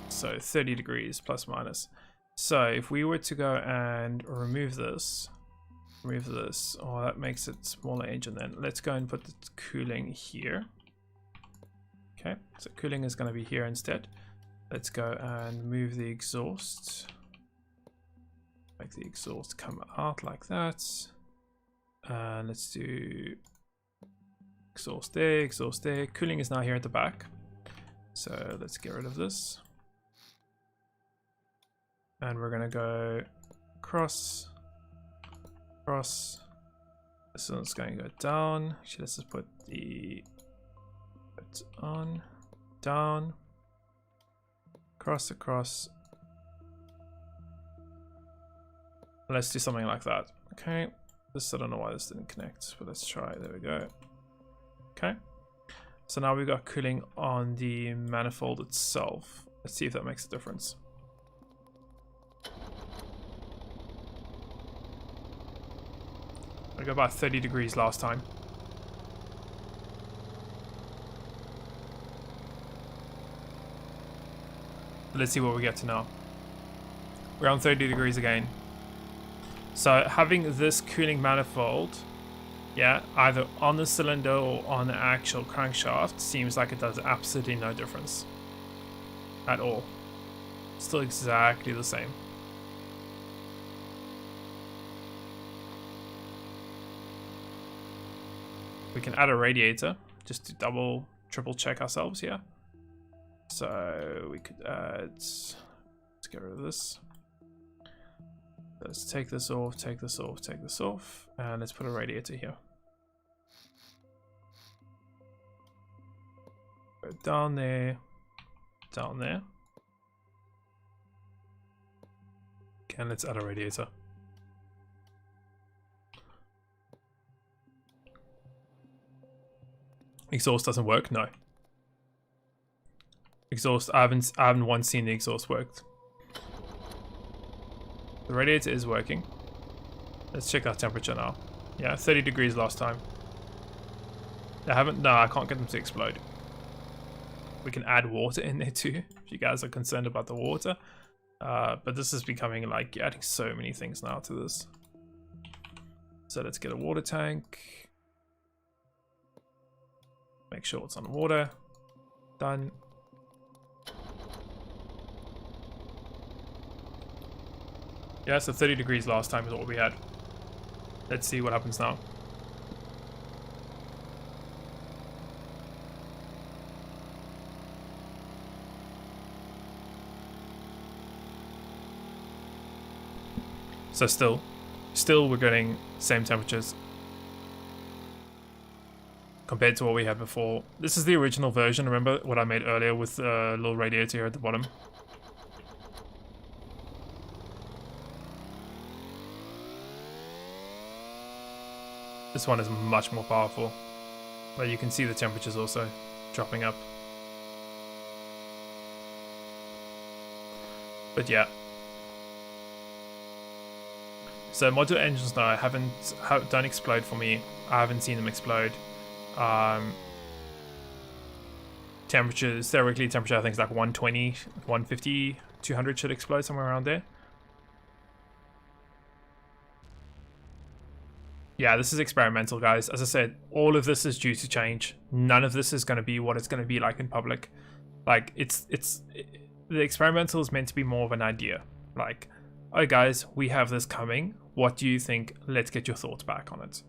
So 30 degrees plus minus. So if we were to go and remove this, oh, that makes it smaller engine then. Let's go and put the cooling here. Okay, so cooling is going to be here instead. Let's go and move the exhaust. Make the exhaust come out like that. And let's do exhaust there, exhaust there. Cooling is now here at the back. So let's get rid of this. And we're going to go cross. This one's going to go down. Actually, let's just put the on, down, across. Let's do something like that. Okay. This, I don't know why this didn't connect, but let's try. There we go. Okay. So now we've got cooling on the manifold itself. Let's see if that makes a difference. I got about 30 degrees last time. Let's see what we get to now. We're on 30 degrees again. So having this cooling manifold Yeah, either on the cylinder or on the actual crankshaft, seems like it does absolutely no difference at all. Still exactly the same. We can add a radiator just to double, triple check ourselves here. So we could add, let's get rid of this. Let's take this off, take this off, take this off, and let's put a radiator here. Go down there, down there. Okay, and let's add a radiator. Exhaust doesn't work? No. Exhaust, I haven't once seen the exhaust worked. The radiator is working. Let's check our temperature now. Yeah, 30 degrees last time. No, I can't get them to explode. We can add water in there too, if you guys are concerned about the water. But this is becoming like, you're adding so many things now to this. So let's get a water tank. Make sure it's on water. Done. Yeah, so 30 degrees last time is what we had. Let's see what happens now. So still we're getting same temperatures compared to what we had before. This is the original version, remember what I made earlier with a little radiator here at the bottom? This one is much more powerful, but you can see the temperatures also dropping up. But yeah. So modular engines now don't explode for me. I haven't seen them explode. Temperatures, theoretically temperature I think is like 120, 150, 200 should explode, somewhere around there. Yeah, this is experimental, guys. As I said, all of this is due to change. None of this is going to be what it's going to be like in public. Like, the experimental is meant to be more of an idea. Like, oh guys, we have this coming. What do you think? Let's get your thoughts back on it.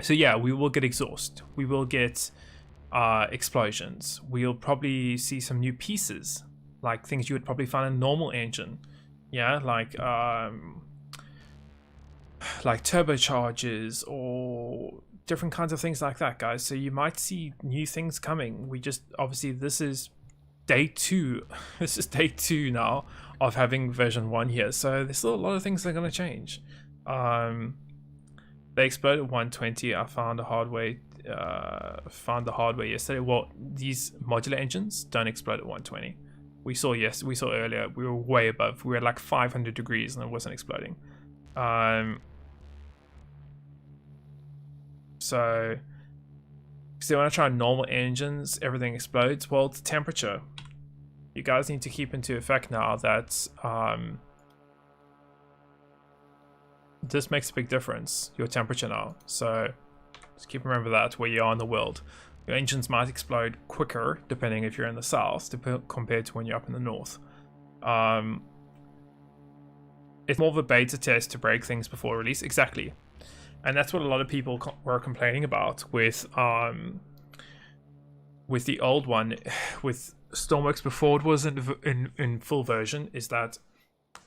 So yeah, we will get exhaust. We will get explosions. We'll probably see some new pieces, like things you would probably find in a normal engine. Yeah, like turbochargers or different kinds of things like that, guys. So you might see new things coming. We just, obviously this is day 2. This is day 2 now of having version 1 here. So there's still a lot of things that are going to change. They exploded at 120. I found the hardware yesterday. Well, these modular engines don't explode at 120. We saw earlier, we were way above. We were at like 500 degrees and it wasn't exploding. So when I try normal engines, everything explodes. Well, it's temperature. You guys need to keep into effect now that this makes a big difference, your temperature now. So just keep remember that where you are in the world. Your engines might explode quicker depending if you're in the south compared to when you're up in the north. It's more of a beta test to break things before release. Exactly. And that's what a lot of people were complaining about with the old one, with Stormworks before it was in full version, is that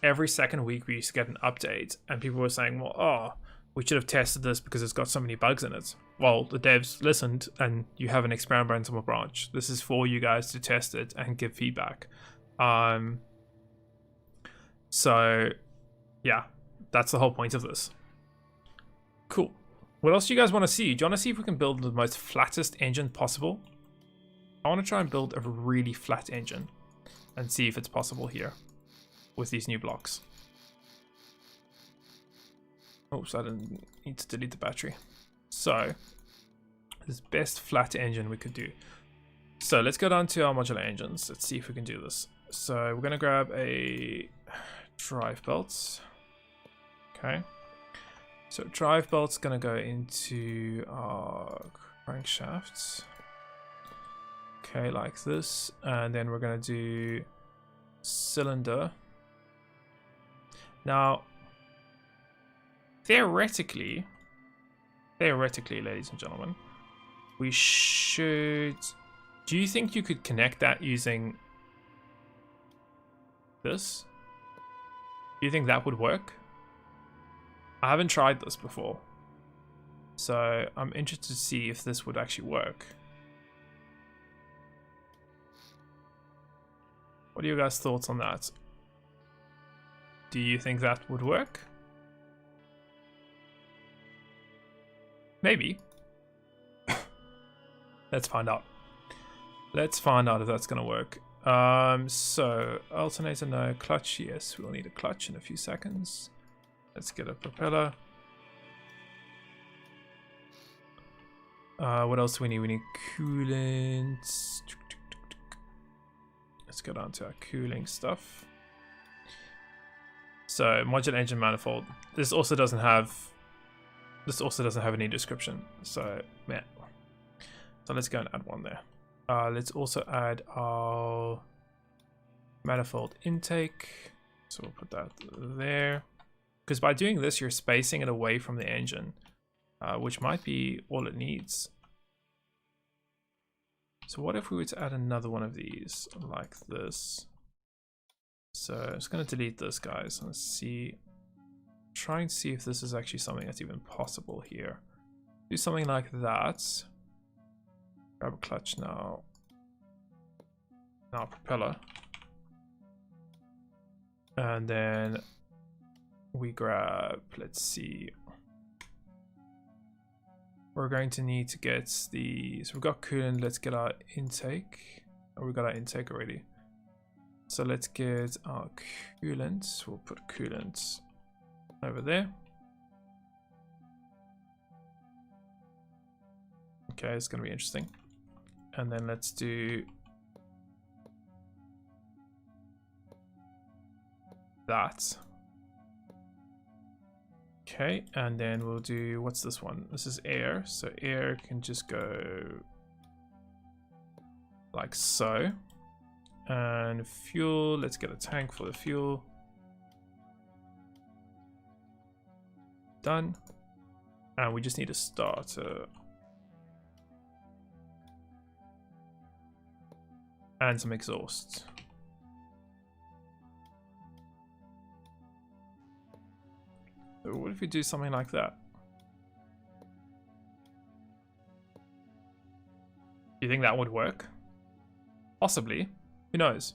every second week we used to get an update and people were saying, well, oh, we should have tested this because it's got so many bugs in it. Well, the devs listened and you have an experimental branch. This is for you guys to test it and give feedback. So yeah, that's the whole point of this. Cool. What else do you guys want to see? Do you want to see if we can build the most flattest engine possible? I want to try and build a really flat engine and see if it's possible here with these new blocks. Oops, I didn't need to delete the battery. So, this best flat engine we could do. So let's go down to our modular engines. Let's see if we can do this. So we're going to grab a drive belt. Okay. So So drive belt's gonna go into our crankshafts. Okay, like this, and then we're gonna do cylinder. Now, theoretically, ladies and gentlemen, we should. Do you think you could connect that using this? Do you think that would work? I haven't tried this before, so I'm interested to see if this would actually work. What are your guys' thoughts on that? Do you think that would work? Maybe. Let's find out. Let's find out if that's gonna work. So alternator, no. Clutch, yes. We'll need a clutch in a few seconds. Let's get a propeller. What else do we need? We need coolant. Let's go down to our cooling stuff. So modular engine manifold. This also doesn't have any description. So yeah. So let's go and add one there. Let's also add our manifold intake. So we'll put that there. Because by doing this, you're spacing it away from the engine, which might be all it needs. So what if we were to add another one of these like this? So I'm just going to delete this, guys. Let's see. Try and see if this is actually something that's even possible here. Do something like that. Grab a clutch now. Now propeller. And then we grab, let's see. We're going to need to get the, so we've got coolant, let's get our intake. Oh, we got our intake already. So let's get our coolant. We'll put coolant over there. Okay, it's going to be interesting. And then let's do that. Okay, and then we'll do, what's this one? This is air, so air can just go like so. And fuel, let's get a tank for the fuel. Done. And we just need a starter. And some exhaust. So what if we do something like that? Do you think that would work? Possibly. Who knows?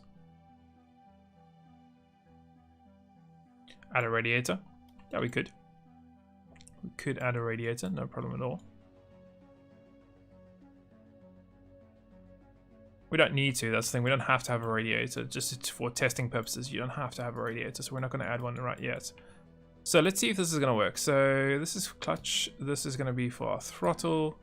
Add a radiator? Yeah, we could. We could add a radiator, no problem at all. We don't need to, that's the thing. We don't have to have a radiator. Just for testing purposes, you don't have to have a radiator, so we're not going to add one right yet. So let's see if this is going to work. So this is clutch. This is going to be for our throttle.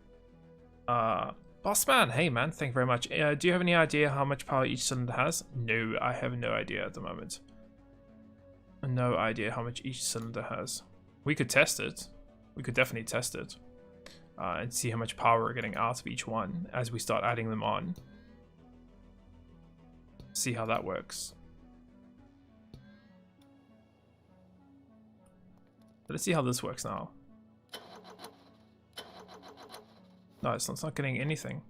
Bossman, hey man, thank you very much. Do you have any idea how much power each cylinder has? No, I have no idea at the moment. No idea how much each cylinder has. We could test it. We could definitely test it. And see how much power we're getting out of each one as we start adding them on. See how that works. Let's see how this works now. No, it's not getting anything.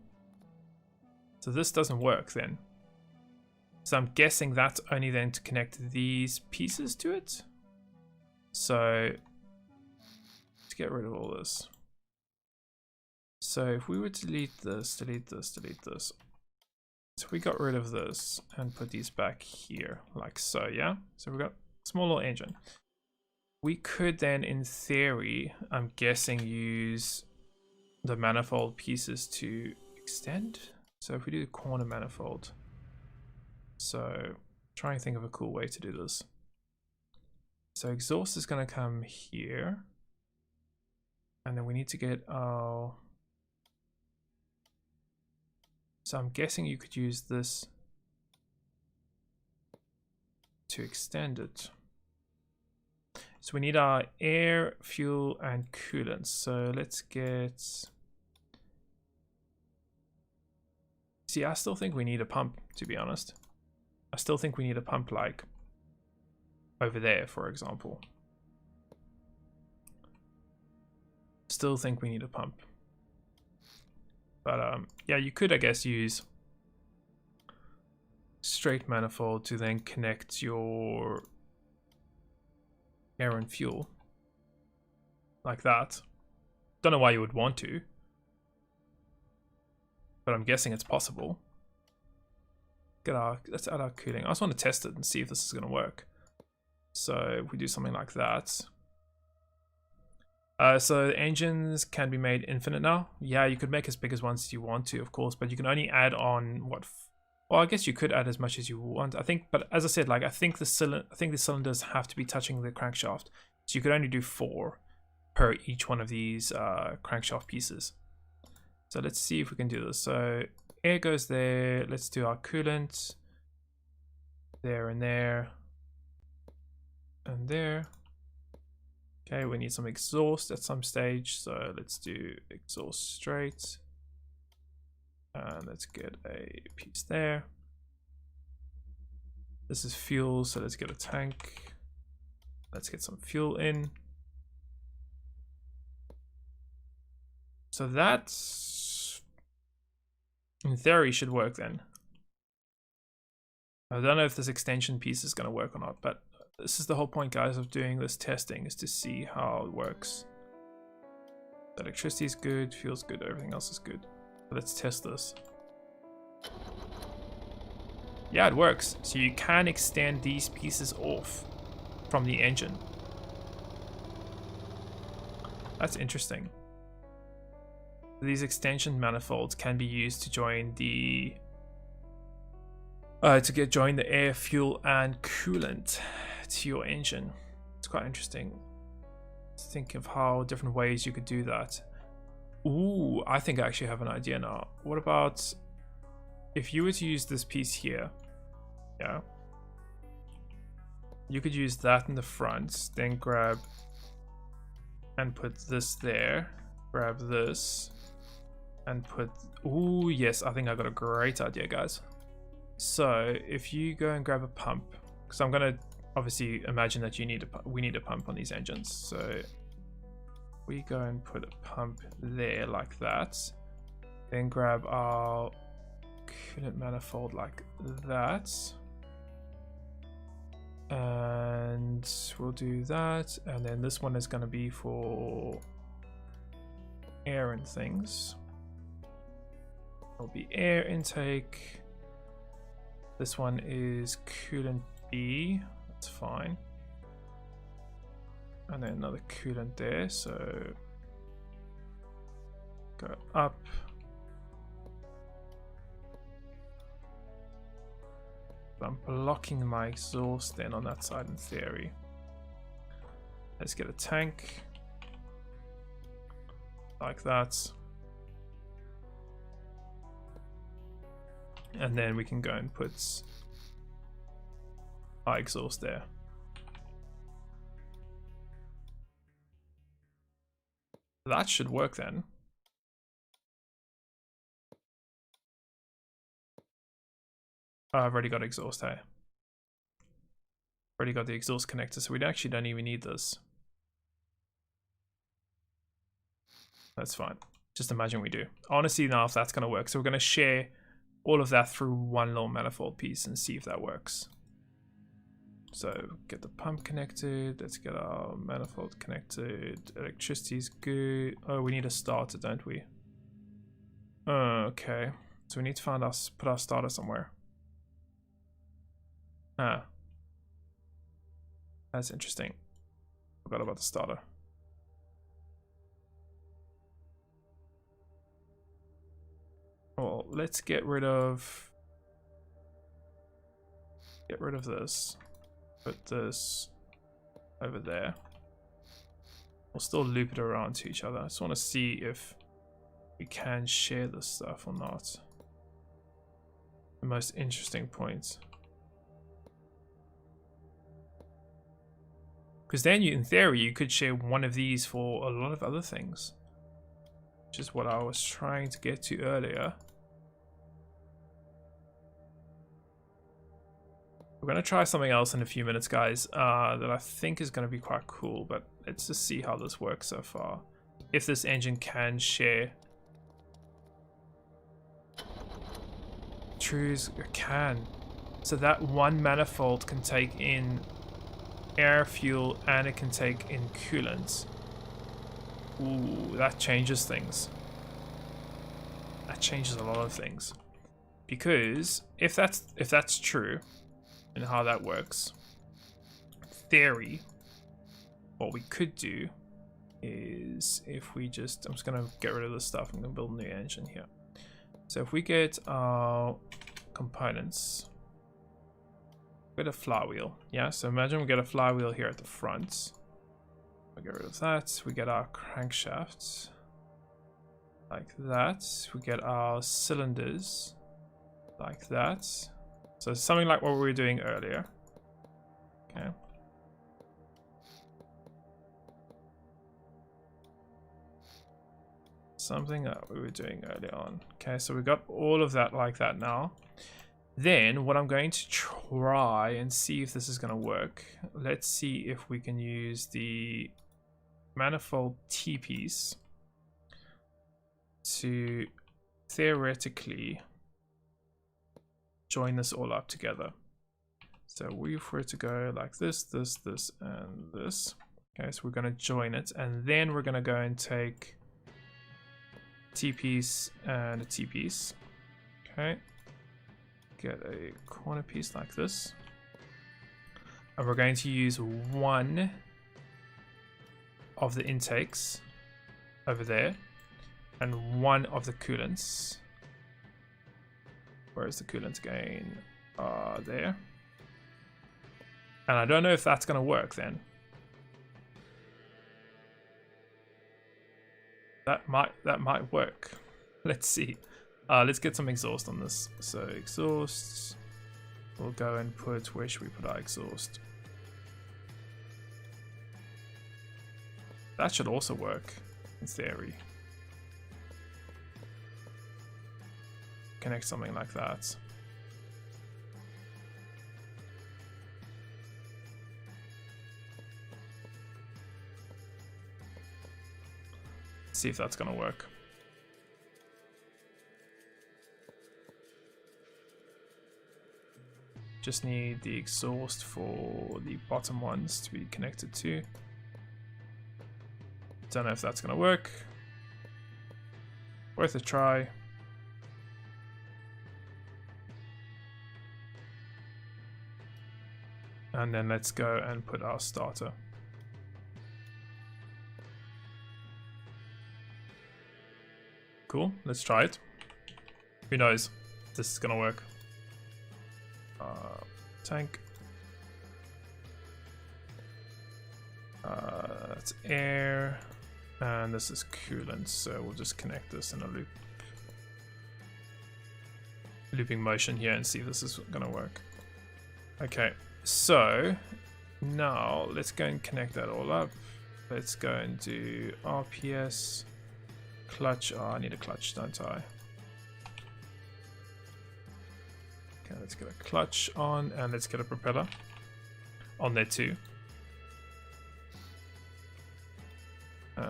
So this doesn't work then. So I'm guessing that's only then to connect these pieces to it. So let's get rid of all this. So if we were to delete this, delete this, delete this. So we got rid of this and put these back here like so, yeah? So we've got a small little engine. We could then, in theory, I'm guessing, use the manifold pieces to extend. So if we do the corner manifold. So try and think of a cool way to do this. So exhaust is going to come here. And then we need to get our... So I'm guessing you could use this to extend it. So we need our air, fuel, and coolant. So let's get... See, I still think we need a pump, to be honest. I still think we need a pump like over there, for example. Still think we need a pump. But yeah, you could, I guess, use straight manifold to then connect your air and fuel like that. Don't know why you would want to, but I'm guessing it's possible. Let's add our cooling. I just want to test it and see if this is going to work. So if we do something like that. So the engines can be made infinite now. Yeah, you could make as big as ones as you want to, of course, but you can only add on what? Well, I guess you could add as much as you want. I think, but as I said, like I think the cylinders have to be touching the crankshaft, so you could only do 4 per each one of these crankshaft pieces. So let's see if we can do this. So air goes there. Let's do our coolant there and there and there. Okay, we need some exhaust at some stage, so let's do exhaust straight. And let's get a piece there. This is fuel, so let's get a tank. Let's get some fuel in. So that, in theory, should work then. I don't know if this extension piece is going to work or not, but this is the whole point, guys, of doing this testing, is to see how it works. The electricity is good, fuel's good, everything else is good. Let's test this. Yeah, it works. So you can extend these pieces off from the engine. That's interesting. These extension manifolds can be used to join the join the air, fuel, and coolant to your engine. It's quite interesting to think of how different ways you could do that. Ooh, I think I actually have an idea now. What about if you were to use this piece here? Yeah. You could use that in the front, then grab and put this there. Grab this and put... Ooh, yes, I think I got a great idea, guys. So if you go and grab a pump, because I'm going to obviously imagine that we need a pump on these engines. So we go and put a pump there like that, then grab our coolant manifold like that, and we'll do that, and then this one is going to be for air and things. It'll be air intake. This one is coolant B, that's fine. And then another coolant there, so go up. I'm blocking my exhaust then on that side in theory. Let's get a tank like that. And then we can go and put our exhaust there. That should work then. Oh, I've already got exhaust, hey. Already got the exhaust connector, so we actually don't even need this. That's fine. Just imagine we do. I want to see now if that's going to work. So we're going to share all of that through one little manifold piece and see if that works. So get the pump connected. Let's get our manifold connected. Electricity's good. Oh, we need a starter, don't we? Okay. So we need to find put our starter somewhere. Ah. That's interesting. Forgot about the starter. Well, let's get rid of this. Put this over there. We'll still loop it around to each other. I just want to see if we can share this stuff or not. The most interesting point. Because then in theory, you could share one of these for a lot of other things. Which is what I was trying to get to earlier. We're going to try something else in a few minutes, guys, that I think is going to be quite cool. But let's just see how this works so far. If this engine can share. True, it can. So that one manifold can take in air, fuel, and it can take in coolant. Ooh, that changes things. That changes a lot of things. Because if that's true, and how that works, theory, what we could do is if we just, I'm just gonna get rid of this stuff. I'm gonna build a new engine here. So if we get our components, we get a flywheel. Yeah, so imagine we get a flywheel here at the front. We get rid of that. We get our crankshaft like that. We get our cylinders like that. So something like what we were doing earlier. Okay. Something that we were doing earlier on. Okay, so we got all of that like that now. Then what I'm going to try and see if this is going to work. Let's see if we can use the manifold T-piece to theoretically join this all up together. So we for it to go like this, this, this, and this. Okay, so we're going to join it, and then we're going to go and take T-piece and a T-piece. Okay, get a corner piece like this, and we're going to use one of the intakes over there and one of the coolants. Where is the coolant again? There. And I don't know if that's going to work then. That might work. Let's see. Let's get some exhaust on this. So exhaust. We'll go and put, where should we put our exhaust? That should also work in theory. Connect something like that. See if that's gonna work. Just need the exhaust for the bottom ones to be connected to. Don't know if that's gonna work. Worth a try. And then let's go and put our starter. Cool, let's try it. Who knows if this is gonna work. Tank. That's air. And this is coolant, so we'll just connect this in a loop. Looping motion here and see if this is gonna work. Okay, so now let's go and connect that all up. Let's go and do RPS. Clutch. Oh, I need a clutch, don't I? Okay, let's get a clutch on, and let's get a propeller on there too.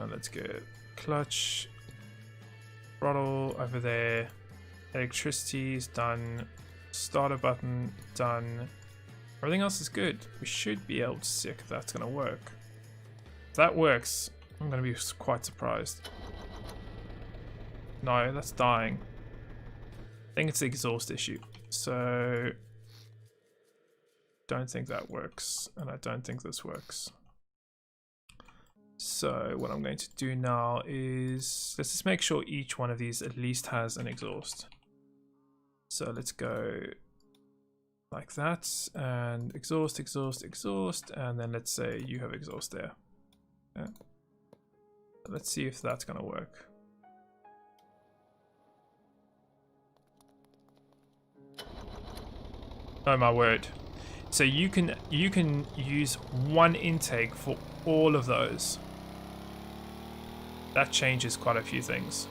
Let's get clutch, throttle over there, electricity is done, starter button done. Everything else is good. We should be able to see if that's going to work. If that works, I'm going to be quite surprised. No, that's dying. I think it's the exhaust issue. So, don't think that works, and I don't think this works. So what I'm going to do now is, let's just make sure each one of these at least has an exhaust. So let's go like that, and exhaust, exhaust, exhaust, and then let's say you have exhaust there. Yeah. Let's see if that's gonna work. Oh my word. So you can use one intake for all of those. That changes quite a few things.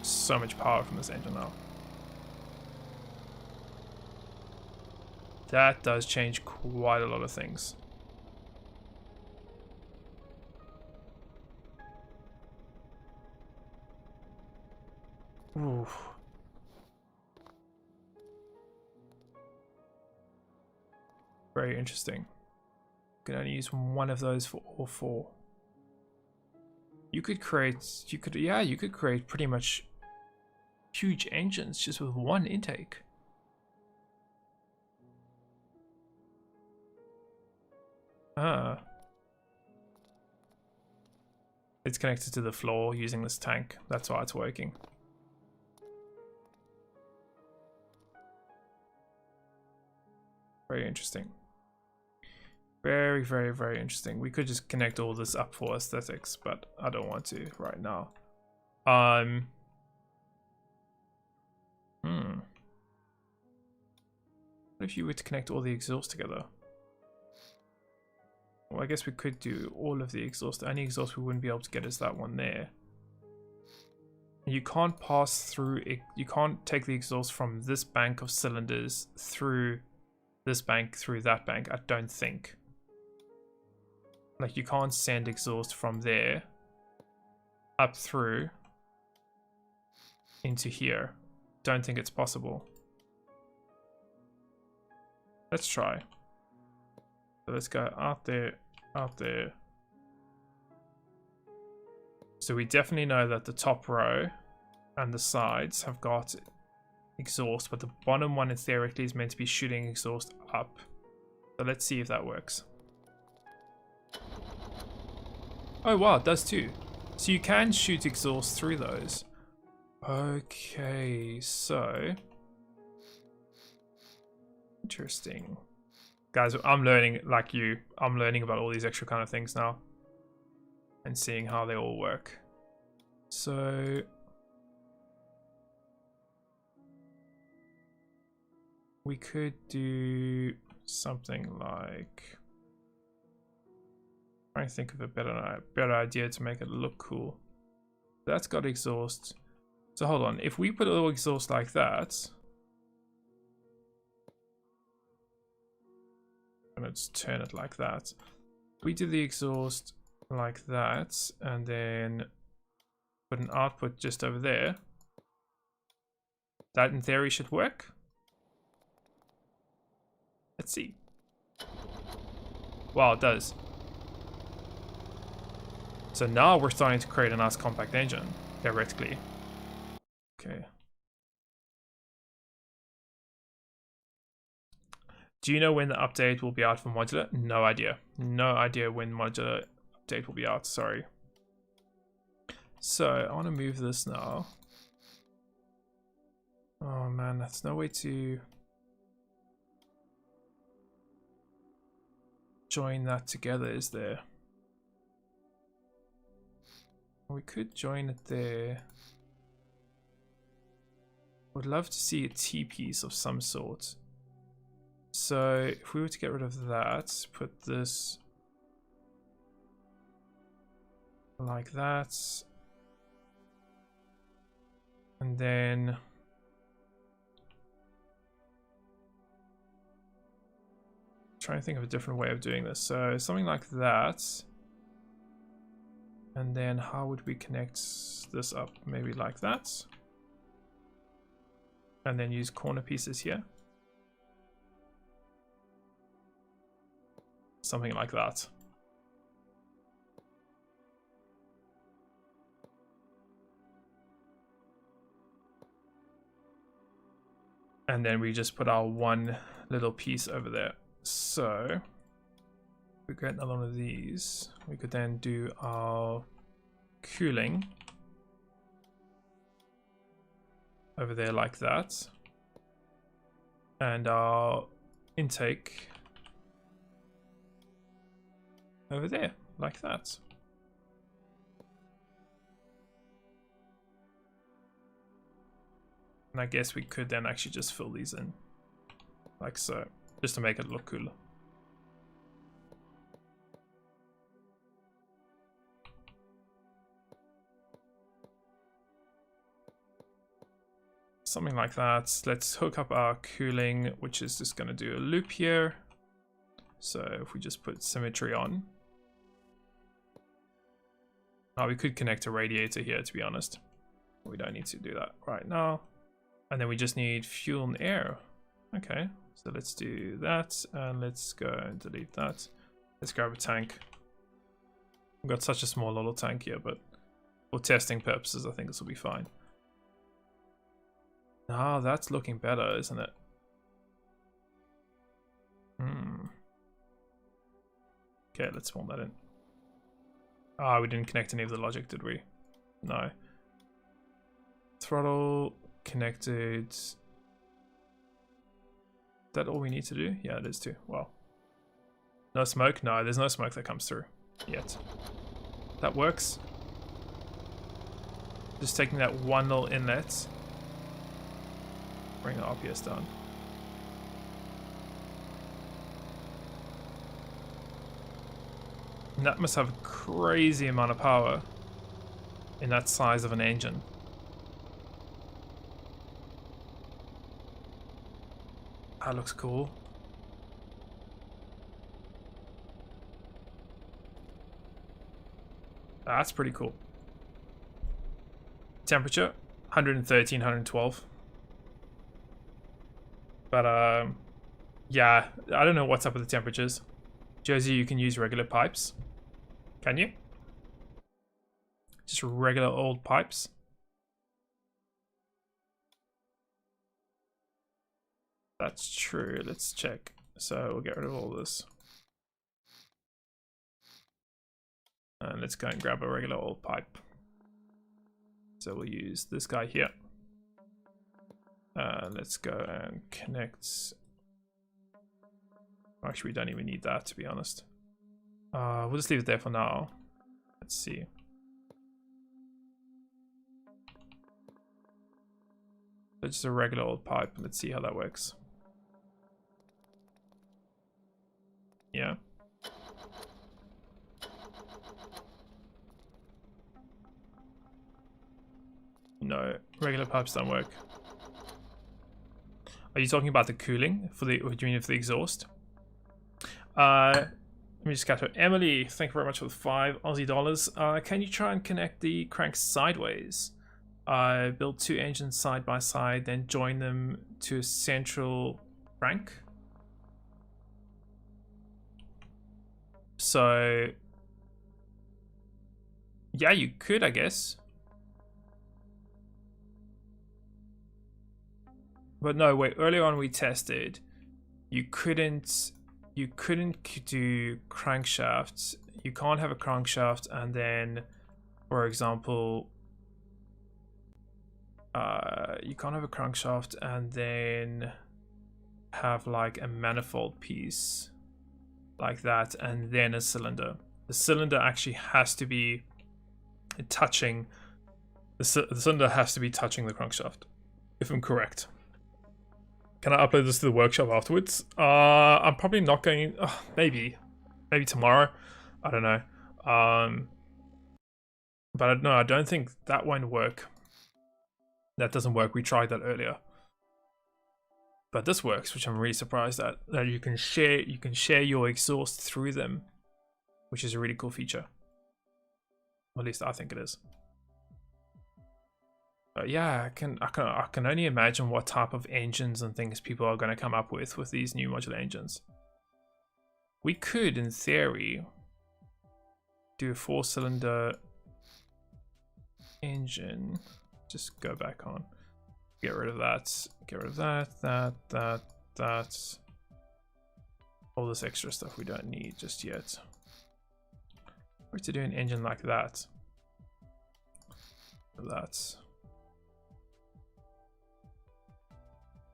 So much power from this engine now. That does change quite a lot of things. Ooh. Very interesting. You can only use one of those for all four. You could create pretty much huge engines just with one intake. It's connected to the floor using this tank. That's why it's working. Very interesting. Very, very, very interesting. We could just connect all this up for aesthetics, but I don't want to right now. What if you were to connect all the exhaust together? Well, I guess we could do all of the exhaust. The only exhaust we wouldn't be able to get is that one there. You can't pass through it. You can't take the exhaust from this bank of cylinders through this bank through that bank, I don't think. Like, you can't send exhaust from there up through into here. Don't think it's possible. Let's try. So let's go out there, out there. So we definitely know that the top row and the sides have got exhaust, but the bottom one is theoretically is meant to be shooting exhaust up. So let's see if that works. Oh wow, it does too. So you can shoot exhaust through those. Okay, so interesting. Guys, I'm learning, like you, I'm learning about all these extra kind of things now and seeing how they all work. So we could do something like, trying to think of a better idea to make it look cool. That's got exhaust. So hold on, if we put a little exhaust like that, and let's turn it like that. We do the exhaust like that, and then put an output just over there. That in theory should work. Let's see. Wow, it does. So now we're starting to create a nice compact engine, theoretically. Okay. Do you know when the update will be out for Modular? No idea. No idea when Modular update will be out, sorry. So, I want to move this now. Oh man, that's no way to join that together, is there? We could join it there. Would love to see a T-piece of some sort. So if we were to get rid of that, put this like that, and then try and think of a different way of doing this. So something like that. And then how would we connect this up? Maybe like that. And then use corner pieces here. Something like that. And then we just put our one little piece over there. So if we get another one of these, we could then do our cooling over there like that. And our intake over there like that. And I guess we could then actually just fill these in like so. just to make it look cooler. Something like that. Let's hook up our cooling, which is just going to do a loop here. So if we just put symmetry on. Oh, we could connect a radiator here, to be honest. We don't need to do that right now. And then we just need fuel and air. Okay, so let's do that. And let's go and delete that. Let's grab a tank. We've got such a small little tank here, but for testing purposes, I think this will be fine. Ah, that's looking better, isn't it? Okay, let's form that in. Ah, we didn't connect any of the logic, did we? No. Throttle connected. Is that all we need to do? Yeah, it is too. Well. No smoke? No, there's no smoke that comes through yet. That works. Just taking that one little inlet. Bring the RPS down. And that must have a crazy amount of power in that size of an engine. That looks cool. That's pretty cool. Temperature 113, 112. But yeah, I don't know what's up with the temperatures. Jersey, you can use regular pipes. Can you? Just regular old pipes. That's true. Let's check. So we'll get rid of all this. And let's go and grab a regular old pipe. So we'll use this guy here. Let's go and connect. Actually, we don't even need that, to be honest. We'll just leave it there for now. Let's see. So just a regular old pipe. Let's see how that works. Yeah. No, regular pipes don't work. Are you talking about the cooling for the? What do you mean for the exhaust? Let me just catch up. Emily, thank you very much for the 5 Aussie dollars. Can you try and connect the cranks sideways? Build 2 engines side by side, then join them to a central crank. So, yeah, you could, I guess. But no, wait, earlier on we tested, you couldn't do crankshafts. You can't have a crankshaft and then, for example, you can't have a crankshaft and then have like a manifold piece like that and then a cylinder. The cylinder actually has to be touching, the cylinder has to be touching the crankshaft, if I'm correct. Can I upload this to the workshop afterwards? I'm probably not going. Maybe tomorrow. I don't know. But no, I don't think that won't work. That doesn't work. We tried that earlier. But this works, which I'm really surprised at. That you can share your exhaust through them, which is a really cool feature. Or at least I think it is. But yeah, I can only imagine what type of engines and things people are going to come up with these new modular engines. We could, in theory, do a 4-cylinder engine. Just go back on. Get rid of that. Get rid of that. All this extra stuff we don't need just yet. Or to do an engine like that. That's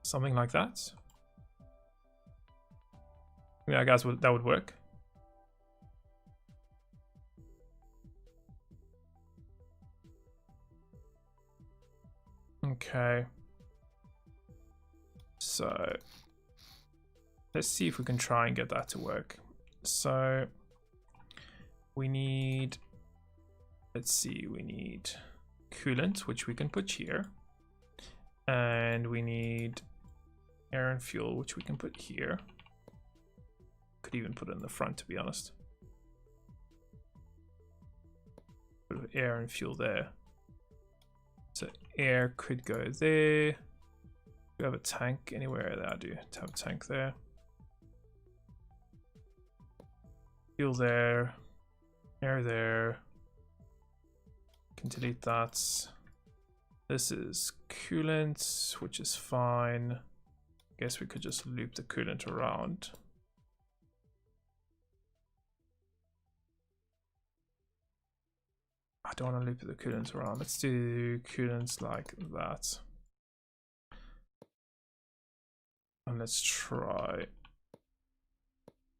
something like that. Yeah, guys, that would work. Okay. So Let's see if we can try and get that to work. So we need, let's see, we need coolant, which we can put here. And we need air and fuel, which we can put here. Could even put it in the front, to be honest. Put air and fuel there. So air could go there. We have a tank anywhere there. I do have a tank there. Fuel there. Air there. Can delete that. This is coolant, which is fine. Guess we could just loop the coolant around. I don't want to loop the coolant around. Let's do coolants like that. And let's try.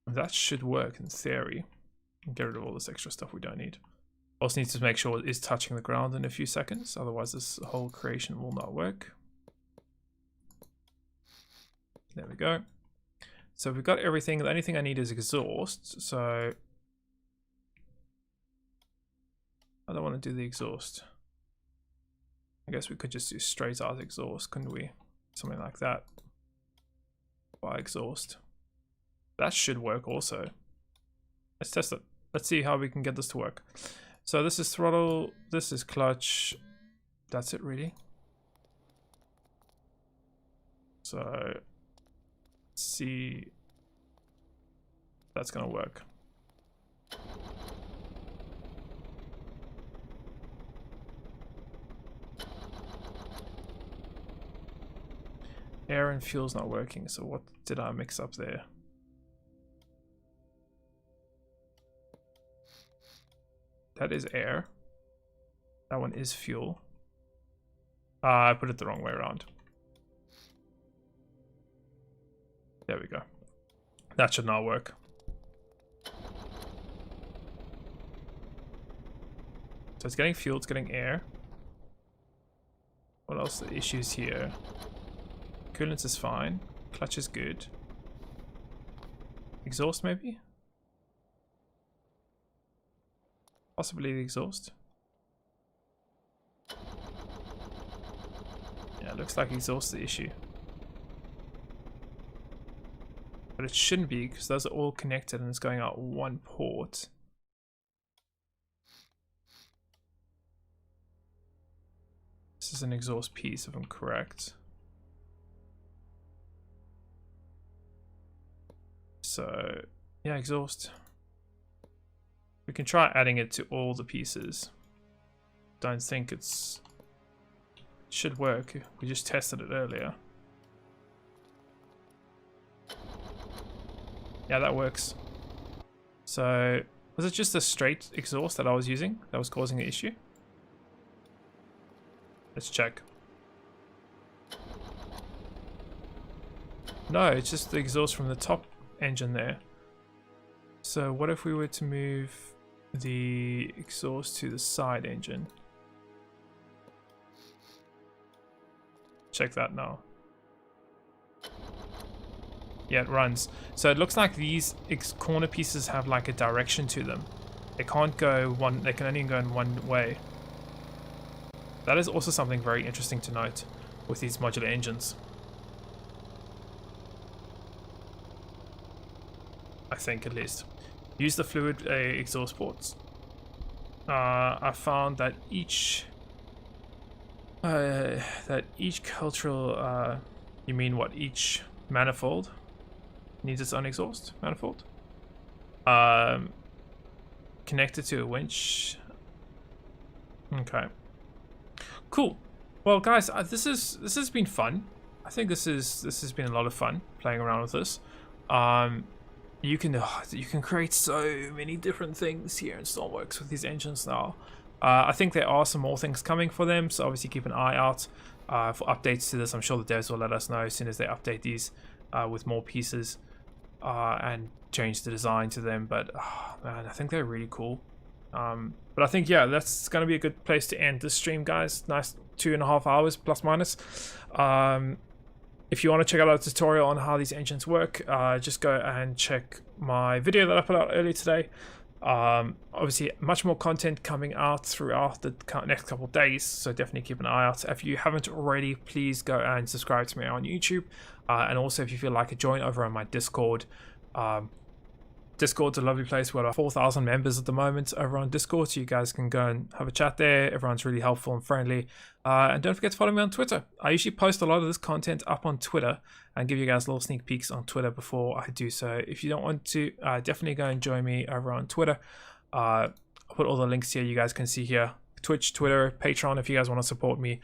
That should work in theory. Get rid of all this extra stuff we don't need. Also need to make sure it is touching the ground in a few seconds, otherwise this whole creation will not work. There we go. So we've got everything. The only thing I need is exhaust. So I don't want to do the exhaust. I guess we could just do straight out exhaust, couldn't we? Something like that. By exhaust. That should work also. Let's test it. Let's see how we can get this to work. So this is throttle, this is clutch. That's it really. So let's see if that's gonna work. Air and fuel's not working, so what did I mix up there? That is air. That one is fuel. I put it the wrong way around. There we go. That should not work. So it's getting fuel, it's getting air. What else are the issues here? Coolant is fine. Clutch is good. Exhaust maybe? Possibly the exhaust. Yeah, it looks like exhaust is the issue. But it shouldn't be because those are all connected and it's going out one port. This is an exhaust piece if I'm correct. So yeah, exhaust. We can try adding it to all the pieces. Don't think it should work. We just tested it earlier. Yeah, that works. So was it just a straight exhaust that I was using that was causing the issue? Let's check. No, it's just the exhaust from the top engine there. So what if we were to move the exhaust to the side engine? Check that now. Yeah, it runs. So it looks like these corner pieces have like a direction to them. They can't go one, they can only go in one way. That is also something very interesting to note with these modular engines. I think at least. Use the fluid exhaust ports. I found that each cultural, you mean what, each manifold needs its own exhaust manifold. Connected to a winch. Okay. Cool. Well, guys, this has been fun. I think this has been a lot of fun playing around with this. You can create so many different things here in Stormworks with these engines now. I think there are some more things coming for them, so obviously keep an eye out for updates to this. I'm sure the devs will let us know as soon as they update these with more pieces and change the design to them. But man, I think they're really cool. But I think, yeah, that's going to be a good place to end this stream, guys. Nice 2.5 hours plus minus. if you want to check out a tutorial on how these engines work, just go and check my video that I put out earlier today. Obviously much more content coming out throughout the next couple of days, so definitely keep an eye out. If you haven't already, please go and subscribe to me on YouTube, and also if you feel like it, join over on my Discord. Discord's a lovely place. We've got 4,000 members at the moment over on Discord, so you guys can go and have a chat there. Everyone's really helpful and friendly. And don't forget to follow me on Twitter. I usually post a lot of this content up on Twitter and give you guys little sneak peeks on Twitter before I do so. If you don't want to, definitely go and join me over on Twitter. I'll put all the links here you guys can see here. Twitch, Twitter, Patreon, if you guys want to support me.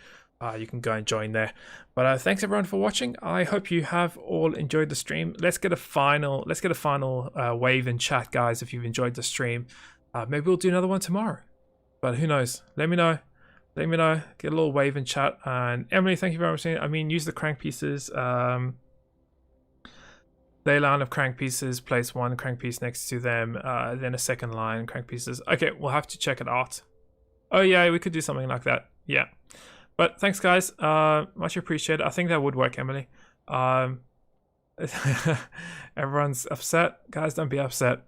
You can go and join there. But thanks everyone for watching. I hope you have all enjoyed the stream. Let's get a final wave in chat, guys. If you've enjoyed the stream, maybe we'll do another one tomorrow. But who knows? Let me know. Let me know. Get a little wave in chat. And Emily, thank you very much. I mean, use the crank pieces. Lay line of crank pieces. Place one crank piece next to them. Then a second line crank pieces. Okay, we'll have to check it out. Oh yeah, we could do something like that. Yeah. But thanks, guys. Much appreciated. I think that would work, Emily. Everyone's upset. Guys, don't be upset.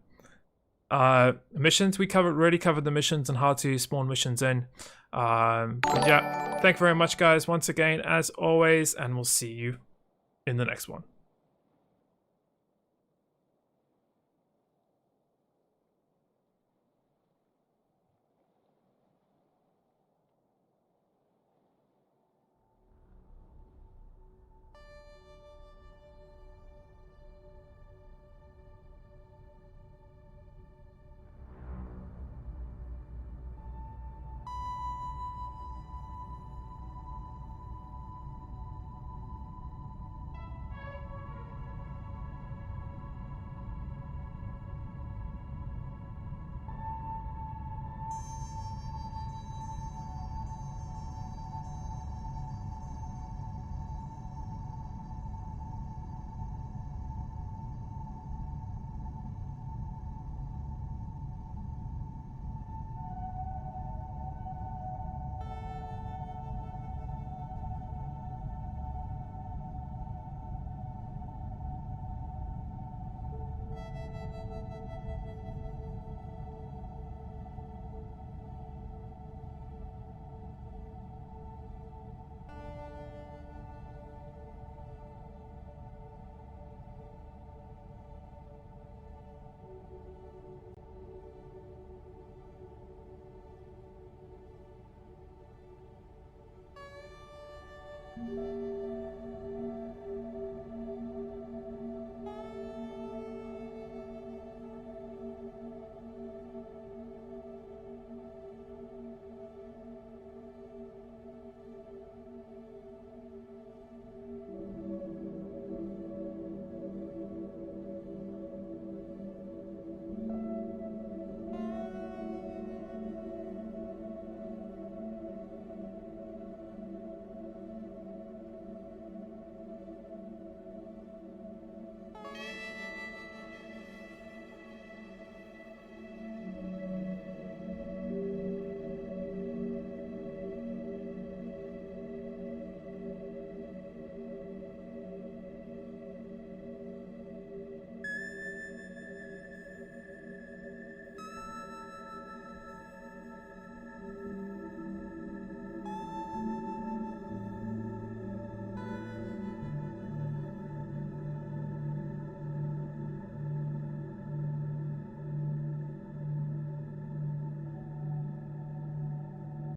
Missions, we already covered the missions and how to spawn missions in. But yeah, thank you very much, guys, once again, as always, and we'll see you in the next one.